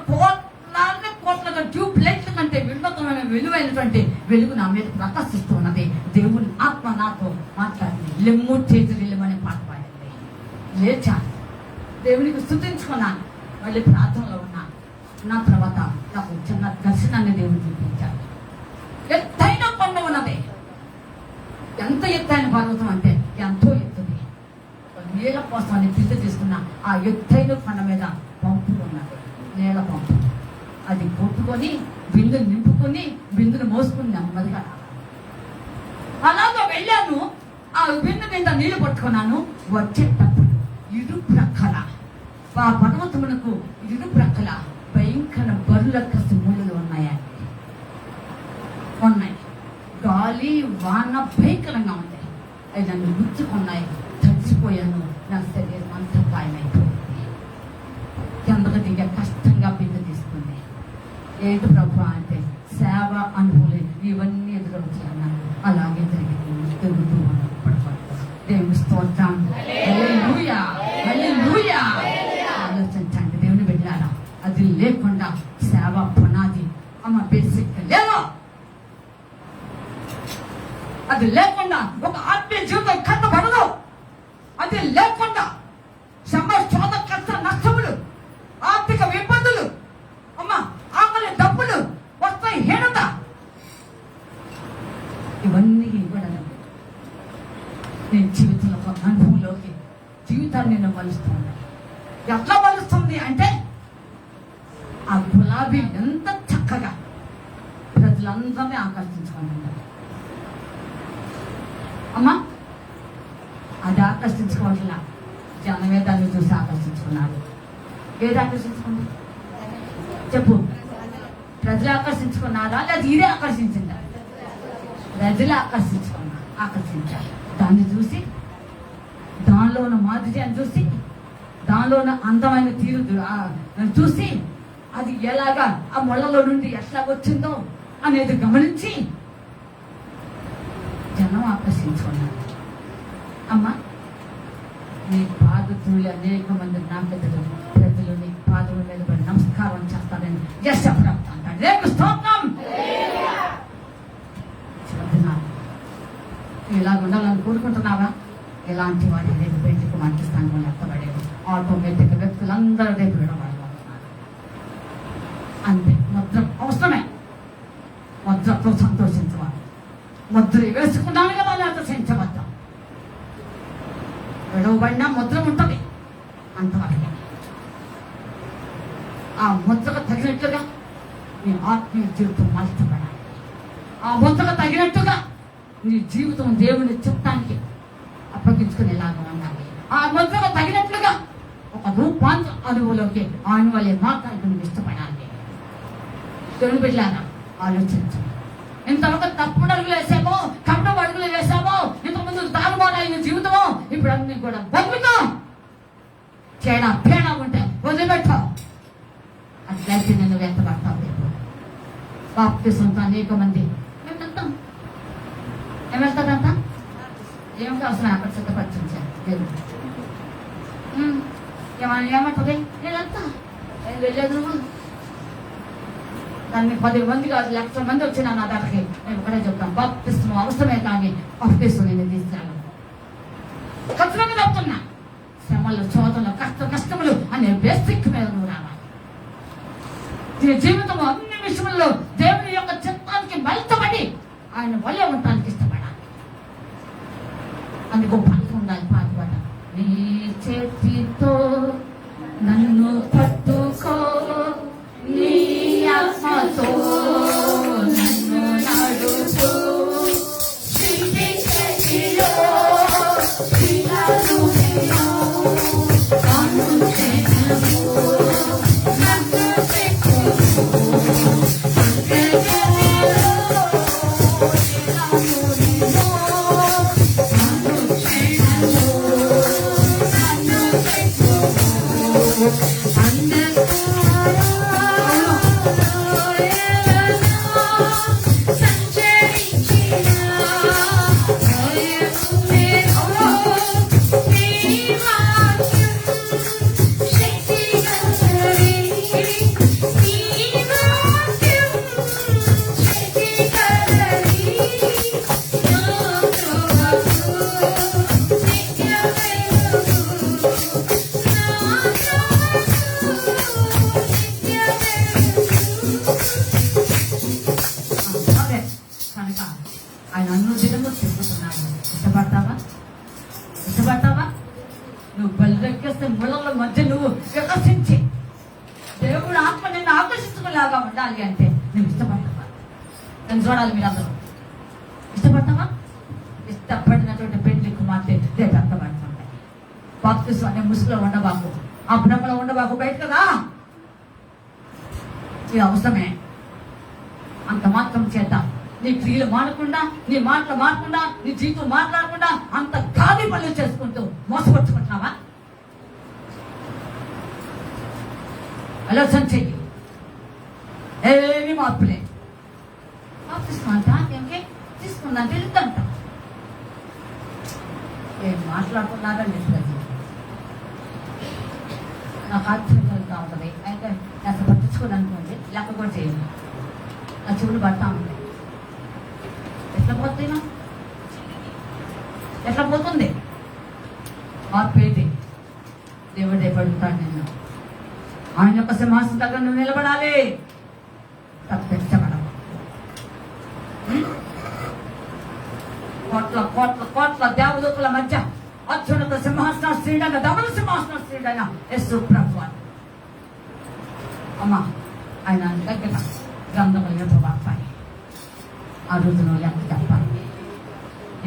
[SPEAKER 2] కోట్ల ట్యూబ్ లైట్ల కంటే వినోదమైన విలువైనటువంటి వెలుగు నా మీద ప్రకాశిస్తున్నది. దేవుని ఆత్మ నాతో మాట్లాడింది. లెమ్ము చేతులిమ్మని పాట పాడింది. లేచా దేవునికి స్తుతించుకున్నాను. మళ్ళీ ప్రార్థనలో ఉన్నా. నా తర్వాత నాకు చిన్న దర్శనాన్ని దేవుడు చూపించాడు. ఎత్తైన కొండ ఉన్నది. ఎంత ఎత్తైన పర్వతం అంటే ఎంతో ఎత్తుది. నీళ్ళ కోసం అని పిండి తీసుకున్న ఆ ఎత్తైన కొండ మీద పంపు ఉన్నది, నీళ్ళ పంపు. అది కొట్టుకొని బిందును నింపుకొని బిందును మోసుకుని నెమ్మదిగా అలాగా వెళ్ళాను. ఆ బిందు మీద నీళ్లు పట్టుకున్నాను. వచ్చేటప్పుడు ఇరు ప్రక్కల ఆ పర్వతమునకు ఇరు ప్రక్కల భయంకర బరుల కసిములు ఉన్నాయి. గాలి వాన భయంకరంగా ఉంది. అవి నన్ను గుచ్చుకున్నాయి. చచ్చిపోయాను. నా శరీరం అంతా గాయమైపోయింది. కిందకు దిగే కష్టంగా బిందు తీసుకుంది. ఏంటి ప్రభు అంటే సేవ అనుభవం ఇవన్నీ ఎదురవుతాయన్నాను. అలాగే జరిగింది. తిరుగుతూ పడిపోతాను. దేవుని స్తోత్రం. హల్లెలూయా, హల్లెలూయా. ఆలోచించండి దేవుని వెళ్ళారా. అది లేకుండా సేవ పునాది అమ్మ బేసిక్ లేదు. అది లేకుండా ఒక ఆత్మీయ జీవితం కట్టబడదు. అది లేకుండా శోధ కష్ట నష్టములు, ఆర్థిక ఇబ్బందులు, అమ్మ ఆకలి డబ్బులు వస్తాయి, హీనత, ఇవన్నీ ఇవ్వడం నేను జీవితంలో ఒక అనుభవంలోకి జీవితాన్ని నేను మలుస్తుంది. ఎట్లా మలుస్తుంది అంటే ఆ గులాబీ ఎంత చక్కగా ప్రజలందరినీ ఆకర్షించుకుంటున్నారు. అమ్మా అది ఆకర్షించుకోవట్లా. జనమే దాన్ని చూసి ఆకర్షించుకున్నారు. ఏది ఆకర్షించుకుంది చెప్పు? ప్రజలు ఆకర్షించుకున్నారా లేదా ఇదే ఆకర్షించిందా? ప్రజలు ఆకర్షించారు. దాన్ని చూసి, దానిలో ఉన్న మాధుర్యాన్ని చూసి, దానిలో ఉన్న అందమైన తీరు చూసి, అది ఎలాగా ఆ మొళ్ళలో నుండి ఎట్లా వచ్చిందో అనేది గమనించి జనం ఆకర్షించుకున్నారు. అమ్మా నీ పాదతులు అనేక మంది నా పెద్దలు ప్రజలు నీ పాదల మీద పడి నమస్కారం చేస్తారని యశప్రాప్త అంటాడు. రేపు స్తోత్రం. ఇలా ఉండాలని కోరుకుంటున్నావా? ఎలాంటి వాడి రేపు బయటకు మంచి స్థానంలో ఎత్తబడేది. ఆటోమేటిక్ వ్యక్తులందరూ రేపు విడబడాలన్నారు. అంతే. ముద్ర అవసరమే. ముద్రతో సంతోషించవాలి. ముద్ర వేసుకున్నాను కదా అని ఆకర్షించవద్దాం. విడవబడినా ముద్ర ఉంటుంది అంతవరకు. ఆ ముద్రకు తగినట్లుగా నీ ఆత్మీయ జీవితం మలచబడాలి. ఆ ముద్రకు తగినట్టుగా నీ జీవితం దేవుని చిత్తానికి అప్పగించుకునేలాగా ఉండాలి. ఆ ముద్రకు తగినట్లుగా ఒక రూపాంతర అనుభవంలోకి ఆయన వల్లే మాట్లాడుకుని ఇష్టపడాలి. దేవుని బిడ్డలారా ఆలోచించండి. ఇంతవరకు తప్పుడు అడుగులు వేసామో, కపటం అడుగులు వేసామో, ఇంతకుముందు తారుమారైన జీవితమో, ఇప్పుడు అన్ని కూడా వదులుతాం. చేడ పేడ ఉంటే వదిలిపెట్టావు. అట్లయితే నేను వెంటబడతావు. రేపు బాప్తిసంతో అనేక మంది మేము వెళ్తాం. ఏం వెళ్తాడంట? ఏం కావాల్సిన అక్కడ సిద్ధపరిచారు దేవుడు. ఏమంటుంది? నేను వెళ్తా. ఏం వెళ్ళలేదు నువ్వు. దాన్ని 10 మంది కాదు 1,00,000 మంది వచ్చినా నా దగ్గరికి నేను ఒకటే చెప్తాను, బాప్తిస్మం అవసరమే కానీ బాప్తిస్మం నేను తీసుకురాను. ఖచ్చితంగా చెప్తున్నా. శ్రమలు, శోధనలు, నష్టములు అనే బేసిక్ మీద నువ్వు రావాలి. నీ జీవితం అన్ని విషయంలో దేవుని యొక్క చిత్తానికి మలితబడి ఆయన వల్లే ఉండటానికి ఇష్టపడాలి. అందుకు పాట ఉండాలి. పాట నీ చేతితో నన్ను పట్టుకో, నీ ఆత్మతో నన్ను నడుపు, నీ చేతిలో పిల్లలు నేను కన్ను చేతులు నన్ను చెక్కులు అంతర్గతిలో పిల్లలు నిన్ను వికసించి దేవుడు ఆత్మ నిన్ను ఆకర్షించుకునేలాగా ఉండాలి అంటే నువ్వు ఇష్టపడతావా? నేను చూడాలి మీరు అందరూ ఇష్టపడతావా? ఇష్టపడినటువంటి పెళ్లి కుమార్తె రేపు అర్థపడుతుంటాయి. బాప్తిస్మం అనే ముసుగులో ఉండబాకు, ఆ భ్రమలో ఉండబాకు, బయటకు రా. ఇది అవసరమే. అంత మాత్రం చేత నీ క్రియలు మానకుండా, నీ మాటలు మారకుండా, నీ జీవితం మాట్లాడకుండా అంత ఖాళీ పనులు చేసుకుంటూ మోసపరుచుకుంటున్నావా? ఆలోచన చెయ్యి. ఏమి మార్పులే. తీసుకుందంటే వెళ్తాంట. ఏం మాట్లాడుతున్నారా లేదు. నాకు ఆశ్చర్యం కలుగుతూ ఉంటుంది. అయితే అసలు పట్టించుకోదనుకోండి, లేకపోతే చేయండి. నా చెవులు పడతా ఉంటాయి. ఎట్లా పోతున్నా? ఎట్లా పోతుంది? మార్పేది దేవుడే పడుతాడు నిన్ను. ఆయన యొక్క సింహాసనం దగ్గర నువ్వు నిలబడాలి, తప్పించబడవు. కోట్ల కోట్ల కోట్ల దేవదూతల మధ్య అత్యున్నత సింహాసన శ్రీడైన ధవల సింహాసన శ్రీడైన యేసు ప్రభువు అమ్మా ఆయన దగ్గర గ్రంథములు ఇవ్వబడతాయి. ఆ రోజున ఎంత చెప్పాలి?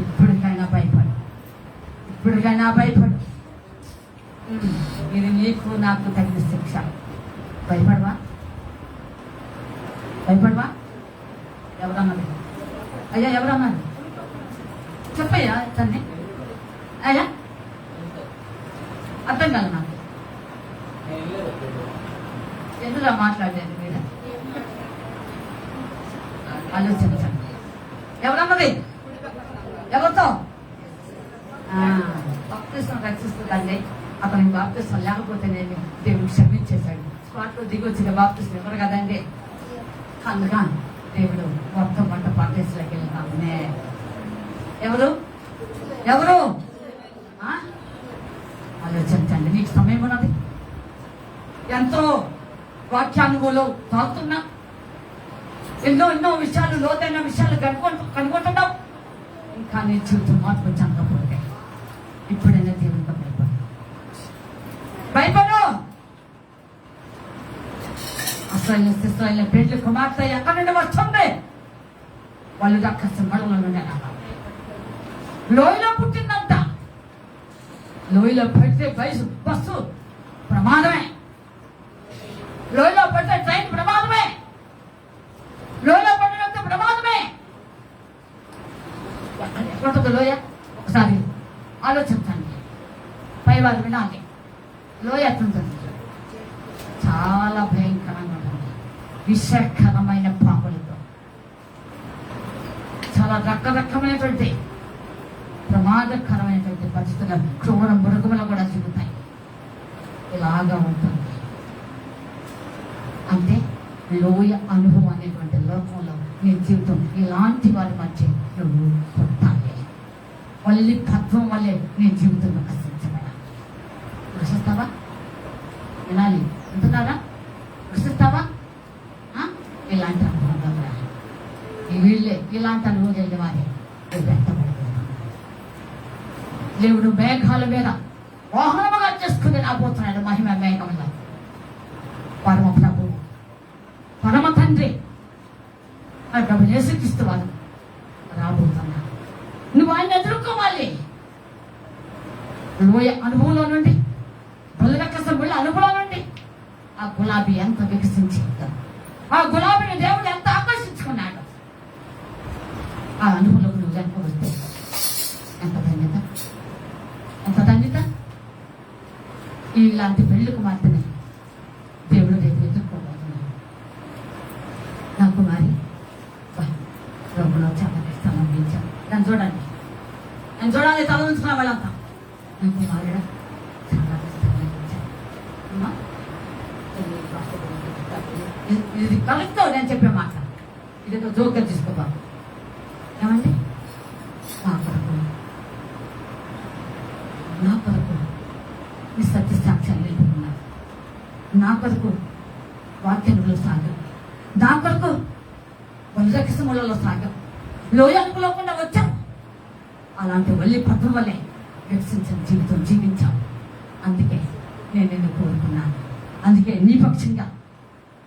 [SPEAKER 2] ఇప్పటికైనా భయపడు, ఇప్పటికైనా భయపడు. ఇది నీకు నాకు తగిన శిక్ష. భయపడవా? భయపడవా? ఎవరన్నది? అయ్యా ఎవరన్నది? చెప్పయ్యా తన్ని. అయ్యా అర్థం కాదు నాకు. ఎందులో మాట్లాడలేదు మీరు? ఆలోచించండి. ఎవరన్నది? ఎవరితో? బాప్తిస్మం రక్షిస్తుందండి. అతనికి బాప్తిస్మం లేకపోతే నేను దేవుడు క్షమించేశాడు. స్పాట్లో దిగొచ్చిన బాప్తిస్మం ఎవరు కదండి. అందుగా దేవుడు మొత్తం పంట పట్టేసిలోకి వెళ్తానే. ఎవరు ఎవరు ఆలోచించండి. నీకు సమయం ఉన్నది. ఎంతో వాక్యానుభవంలో తాగుతున్నా, ఎన్నో ఎన్నో విషయాలు, లోతైన విషయాలు కనుగొంటున్నావు. ఇంకా నీ జీవితం మార్పు చెందకపోతే ఇప్పుడైనా దేవుడితో భయపడు. అసలు పెళ్లి కుమార్తె ఎక్కడి నుండి వస్తుంది? వాళ్ళు రక్కసి మడుగుల నుండి లోయలో పుట్టిందంట. లోయలో పడితే బస్సు ప్రమాదమే. లోయలో పడితే ట్రైన్ ప్రమాదమే. లోయలో పడినంత ప్రమాదమే. ఎక్కడ లోయ? ఒకసారి ఆలోచించండి. పైవారు వినాలి. లోయ ఎట్లుంటుంది? చాలా భయంకరంగా ఉంటుంది. విషకరమైన పాములతో, చాలా రకరకమైనటువంటి ప్రమాదకరమైనటువంటి పరిస్థితులు, క్రూర మృగములు కూడా జరుగుతాయి. ఇలాగా ఉంటుంది. అంటే లోయ అనుభవం అనేటువంటి లోకంలో నీ జీవితం ఇలాంటి వారి మధ్య నువ్వు పుట్టాలి. మళ్ళీ తత్వం వల్లే నీ జీవితం వికసించబడాలి. వికసిస్తావా? వినాలి. వింటున్నారా? వికసిస్తావా? ఇలాంటి అనుభవం వీళ్ళే, ఇలాంటి అనుభవం వెళ్ళే వారే వ్యక్తపడుతున్నారు. దేవుడు మేఘాల మీద వాహనముగా చేసుకుని రాబోతున్నాడు. మహిమ మేఘంలో పరమ ప్రభు, పరమ తండ్రి ప్రభు యేసుక్రీస్తు వారు రాబోతున్నారు. నువ్వు ఆయన ఎదుర్కోవాలి. లోయ అనుభవంలో నుండి, బుల్లరక్కసం బుల్ల అనుభవం నుండి ఆ గులాబీ ఎంత వికసించి, ఆ గులాబీని దేవుడు ఎంత ఆకర్షించుకున్నాడు. ఆ అనుభవంలో నువ్వు ఎంత వస్తే ఎంత ధన్యత, ఎంత ధన్యత. ఇలాంటి పెళ్లి కుమార్తెని దేవుడు రేపు ఎదుర్కోబోతున్నాడు. నా కుమారి ప్రభులో చాలా కష్టాలు అందించాను. నన్ను చూడండి, నన్ను చూడాలి. తల ఉంచుకున్న వాళ్ళంతా నా కుమారుడా చాలా కష్టాలు అందించాను. ఇది కరెక్ట్ నేను చెప్పే మాట. ఇదేదో జోక్యం తీసుకోబా. ఏమండి? నా కొరకు నీ సత్యసాక్ష్యాలు నిలుపుకున్నారు. నా కొరకు వాక్యంలో సాగం, నా కొరకు వల్లకిసములలో సాగం, లోయనుకులోకుండా వచ్చాం. అలాంటి వల్లి పత్రం వల్లే వికసించిన జీవితం జీవించాం. అందుకే నేను నిన్ను కోరుకున్నాను. అందుకే నీ పక్షంగా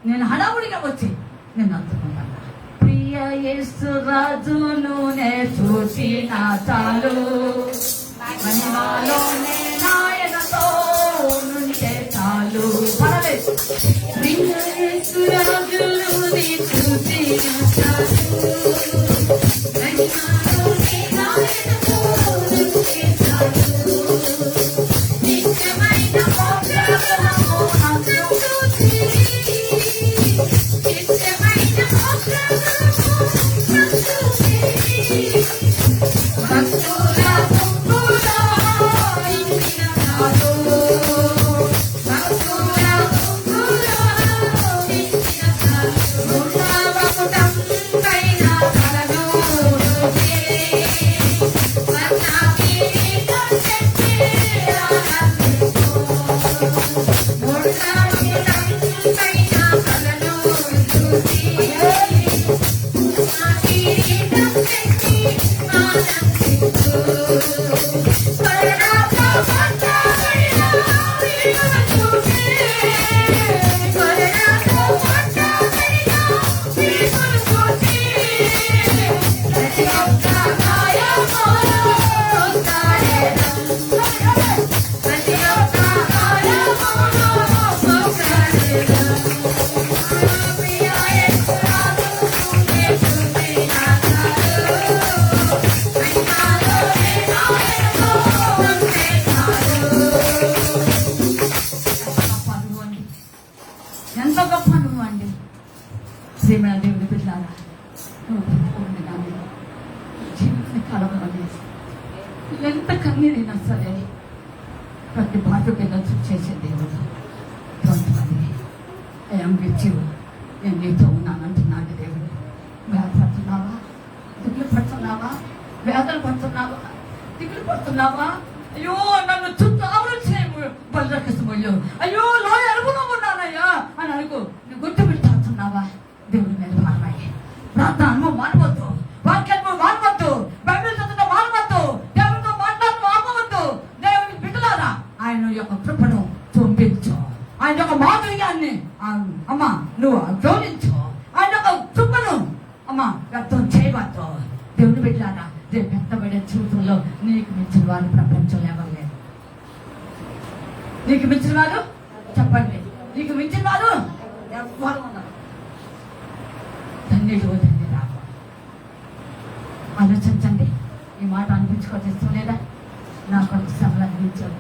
[SPEAKER 2] నేను హడావుడిగా వచ్చి నేను అందుకుంటాను. ప్రియ యేసు రాజును నే చూసిన చాలు, మహిమలోనే నాయనతో నుండే చాలు. పర్వాలేదు. ప్రియ యేసు రాజును నే చూసిన చాలు, మహిమలోనే నాయనతో నుండే చాలు. నిత్యమైన మోక్షము నాకు చూసి, నిత్యమైన మోక్షము నాకు చూసి, భక్తుల గుంపులో ఇంచిన చాలు, భక్తుల గుంపులో ఇంచిన చాలు. ఉన్నవముతం పైన తలను చూసి, మన్నా కిరీటం తెచ్చి ఆనందిస్తూ, ఉన్నవముతం పైన తలను చూసి, మన్నా కిరీటం తెచ్చి ఆనందిస్తూ, పరలోక పట్టబడిన విలువను చూసి, పరలోక పట్టబడిన విలువను చూసి, ప్రతి ఒక్క గాయములో సౌకర్యం, ప్రతి ఒక్క గాయములో సౌకర్యం. ప్రియ యేసు రాజును నే చూసిన చాలు, మహిమలోనే నాయనతో నుండే చాలు. ఎంత గొప్ప నువ్వు అండి. శ్రీమణ దేవుని బిడ్డలారా, నువ్వు బ్రతుకుని కానీ జీవితాన్ని కలవలేదు. ఎంత కన్నీరైనా సరే ప్రతి బాధ కింద చేసే దేవుడు. ఐఎమ్ విత్ యు, నేను నీతో ఉన్నానంటున్నాడు దేవుడు. వేదపడుతున్నావా, దిగులు పడుతున్నావా, వేదన పడుతున్నావా, దిగులు పడుతున్నావా? అయ్యో నన్ను చుట్టూ ఆవరించేము బలరకసమయ్యో, అయ్యో లోయ అరుపులో ఉన్నానయ్యా అని అనుకో. నువ్వు గుర్తు పెట్టుతున్నావా? దేవుడి మీద భారమయ్యే ప్రార్థన మానవద్దు, వాక్యాన్ని మానవద్దు, బైబిల్ చదవడం మానవద్దు, దేవుడితో మాట్లాడటం ఆపవద్దు. దేవుని బిడ్డలారా, ఆయన యొక్క కృపను చూపించు, ఆయన యొక్క మాధుర్యాన్ని అమ్మ నువ్వు గౌరవించు, ఆయన యొక్క కృపను అమ్మ వ్యక్తం చేయవద్దు. దేవుని బిడ్డలారా, రేపు వ్యక్తపడే జీవితంలో నీకు మించిన వారు ప్రపంచంలో ఎవరు లేరు. నీకు మించిన వారు చెప్పండి, నీకు మించిన వారు ఎవరు ఉన్నారు? ధన్యుడు ధన్యురాలు. ఆలోచించండి. ఈ మాట అనిపించుకోవచ్చు లేదా? నా కొరకు శ్రమలు అనిపించావు,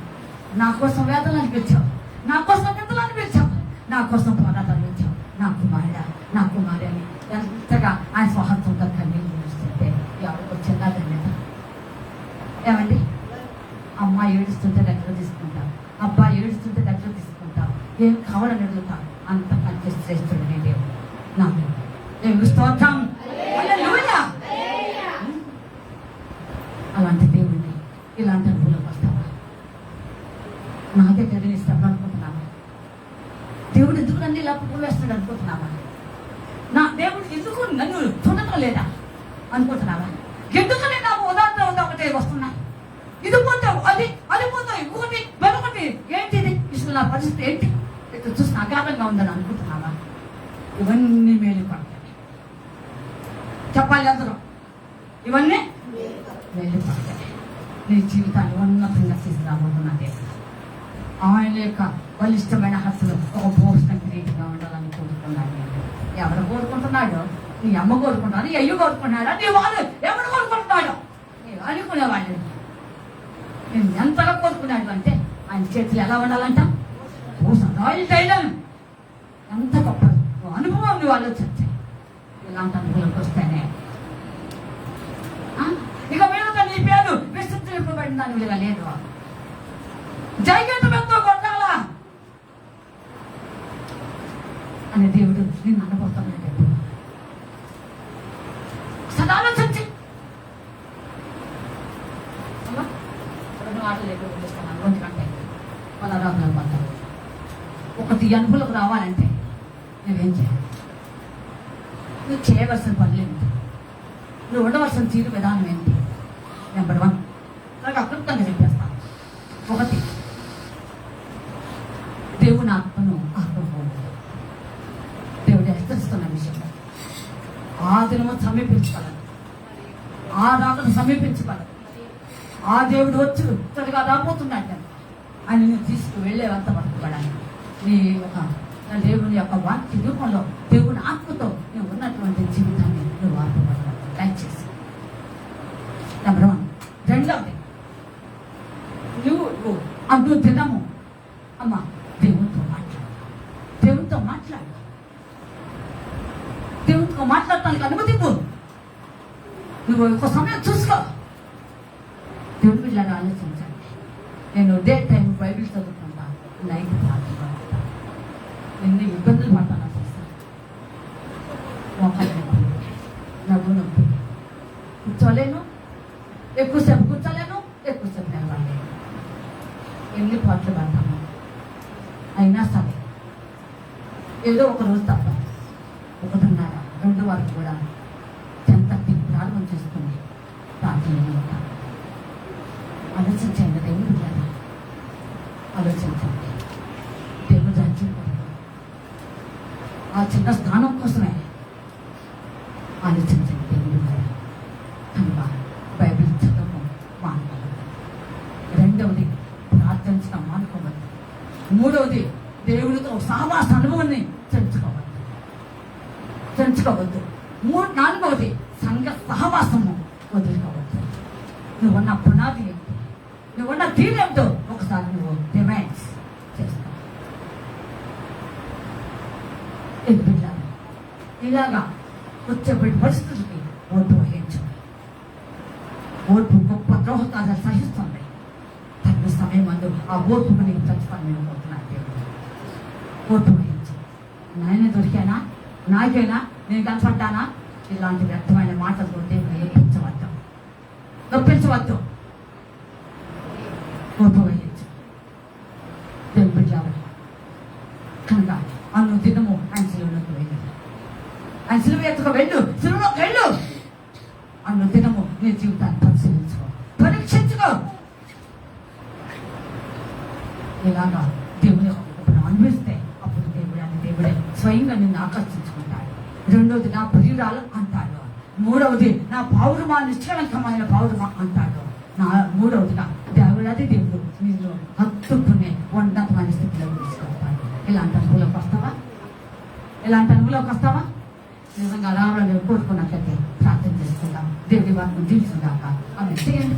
[SPEAKER 2] నా కోసం వేదనలు అనిపించావు, నా కోసం నిందలు అనిపించావు, నా కోసం పోరాటాలు అనిపించావు. నా కుమారుడా, నా కుమారి అని ఎంతగా ఆయన స్వహత్వంతో కన్నీళ్ళు చూస్తుంటే ఎవరికి వచ్చిందా ధన్యత? ఏమండి, అమ్మాయి ఏడుస్తుంటే దగ్గర తీసుకుంటాం, అబ్బాయి ఏడుస్తుంటే దగ్గర తీసుకుంటాం, ఏం కావాలని అడుగుతాం. అంత కంటే శ్రేష్ఠుడు నీ దేవుడు. నా దేవుడు స్తోత్రం. హల్లెలూయా. అలాంటి దేవుడిని ఇలాంటి అనుభవంలోకి వస్తావా? నా దగ్గర ఇస్తాను అనుకుంటున్నావా? దేవుడు ఎందుకు నన్ను ఇలా వేస్తాడు అనుకుంటున్నావా? నా దేవుడు ఎందుకు నన్ను చూడటం లేదా అనుకుంటున్నావా? ఎందుకని నాకు ఉదాహరణ ఒకటే వస్తున్నా, ఇది పోతావు, అది పోతావు, ఇంకొకటి మరొకటి. ఏంటిది ఇసలు నా పరిస్థితి ఏంటి? ఇక్కడ చూసిన అగాధంగా ఉందని అనుకుంటున్నావా? ఇవన్నీ మేలు పడతాయి. చెప్పాలి అందరూ, ఇవన్నీ మేలు పడతాయి. నీ జీవితాన్ని ఉన్నతంగా తీసుకురాబోతున్నదే. ఆయన యొక్క బలిష్టమైన హస్తులు ఒక భోజన కిరీటిగా ఉండాలని కోరుకున్నాడు. ఎవరు కోరుకుంటున్నాడు? నీ అమ్మ కోరుకుంటాడు, నీ అయ్య కోరుకున్నాడా, నీ వాళ్ళు ఎవరు కోరుకుంటున్నాడు? నీవు అనుకునేవాళ్ళు. నేను ఎంతగా కోరుకున్నాడు అంటే ఆయన చేతులు ఎలా ఉండాలంట? Royal tailor. ఎంత గొప్ప అనుభవం నువ్వు ఆలోచించే. ఇలాంటి అనుభవంలోకి వస్తేనే ఇక మీద నీ పేరు విస్తృతింపబడిన దాని విలువ లేదు. జైగేతం ఎంతో కొట్టాలా అని దేవుడు నేను అనబోతున్నాడు. సదా ఆలోచించి ఒకటి అనుభవం రావాలంటే నువ్వేం చేయాలి? నువ్వు చేయవలసిన పనులు ఏంటి? నువ్వు ఉండవలసిన తీరు విధానం ఏంటి? నెంబర్ 1 నాకు అక్లుప్తంగా చెప్పేస్తాను. 1, దేవుని ఆత్మను దినము సమీపించగలదు, ఆ రాకను సమీపించగలదు. ఆ దేవుడు వచ్చి త్వరగా రాబోతున్నాడు అని నువ్వు తీసుకు వెళ్ళేంత వరకు కూడా నీ యొక్క దేవుని యొక్క వాక్య రూపంలో దేవుని ఆత్మతో నువ్వు ఉన్నటువంటి జీవితాన్ని నువ్వు ఆత్మపడాలి. దయచేసి నెంబర్ 1. రెండవది, నువ్వు అంటూ తినము అమ్మా, దేవునితో మాట్లాడు. దేవునితో మాట్లాడు. దేవునితో మాట్లాడటానికి అనుమతి ఇవ్వు. నువ్వు ఒక సమయం చూసుకో. దేవుని బిడ్డలను ఆలోచించండి. నేను డే టైం బైబిల్ చదువుకుంటా, నైట్ ప్రార్థన చేస్తా. ఎన్ని ఇబ్బందులు పడతాను చూస్తాను. మోకాలు నొప్పి, నవ్వు నొప్పి, కూర్చోలేను, ఎక్కువసేపు కూర్చోలేను, ఎక్కువసేపు నిలబడలేను. ఎన్ని పాటలు పడతాను. అయినా సరే ఏదో ఒక రోజు తప్ప 1:30, 2 వరకు కూడా 10:30 ప్రారంభం చేసుకుని ప్రార్థనలో ఉంటాను. ఆలోచించండి దేవుడు కదా, ఆలోచించండి. దేవుడు రాజ్యం కొరకు, ఆ చిన్న స్థానం కోసమే ఆలోచించండి దేవుడు కదా. కనుక బైబిల్ చదవడం మానుకోవద్దు. రెండవది, ప్రార్థించడం మానుకోవద్దు. మూడవది, దేవుడితో సహవాస అనుభవాన్ని పెంచుకోవద్దు. నాలుగవది, సంఘ సహవాసము వదులుకోవద్దు. నువ్వున్న పునాది ఏంటి, నువ్వున్న తీరేంటో ఒకసారి నువ్వు డిమాండ్స్ చేస్తావు. ఇలాగా వచ్చేపటి పరిస్థితులకి ఓటు వహించండి. ఓటు గొప్ప ద్రోహకాలు సహిస్తుంది. తగిన సమయం అందు ఆ ఓటుకు నీకు ప్రతిఫలం ఇవ్వబోతున్నాడు దేవుడు. ఓటు వహించు. నాయన దొరికానా, నాకైనా, నేను కనపడ్డానా, ఇలాంటి వ్యర్థమైన మాటలతో దేవుని నొప్పించవద్దు. ఓటు వహించు. దేవుని బిడ్డలారా, కనుక అన్ను దినము ఆయన శిలువలోకి వెళ్ళు. ఆయన శిలువ ఎత్తుకు వెళ్ళు, శిలువలోకి వెళ్ళు. అన్ను దినము నీ జీవితాన్ని పరిశీలించుకో, పరీక్షించుకో. ఇలాగా దేవుని అనుభవిస్తే అప్పుడు దేవుడే స్వయంగా నిన్ను ఆకర్షించుకుంటాడు. రెండవది, నా ప్రియురాలు అంటాడు. మూడవది, నా పౌరుమా, నిష్కలంకమైన పౌరుమా అంటాడు. మూడవదిగా దేవుడు నిన్ను హత్తుకునే ఉన్నతమైన స్థితిలో తీసుకొస్తాడు. ఇలాంటి అనుభవంలోకి వస్తావా? ఇలాంటి అనుభవంలోకి వస్తావా? నిజంగా రావాలని కోరుకున్నట్లయితే ప్రార్థన చేసుకుందాం. దేవుడి వారిని జీవిస్తుందాక ఆమె చేయండి.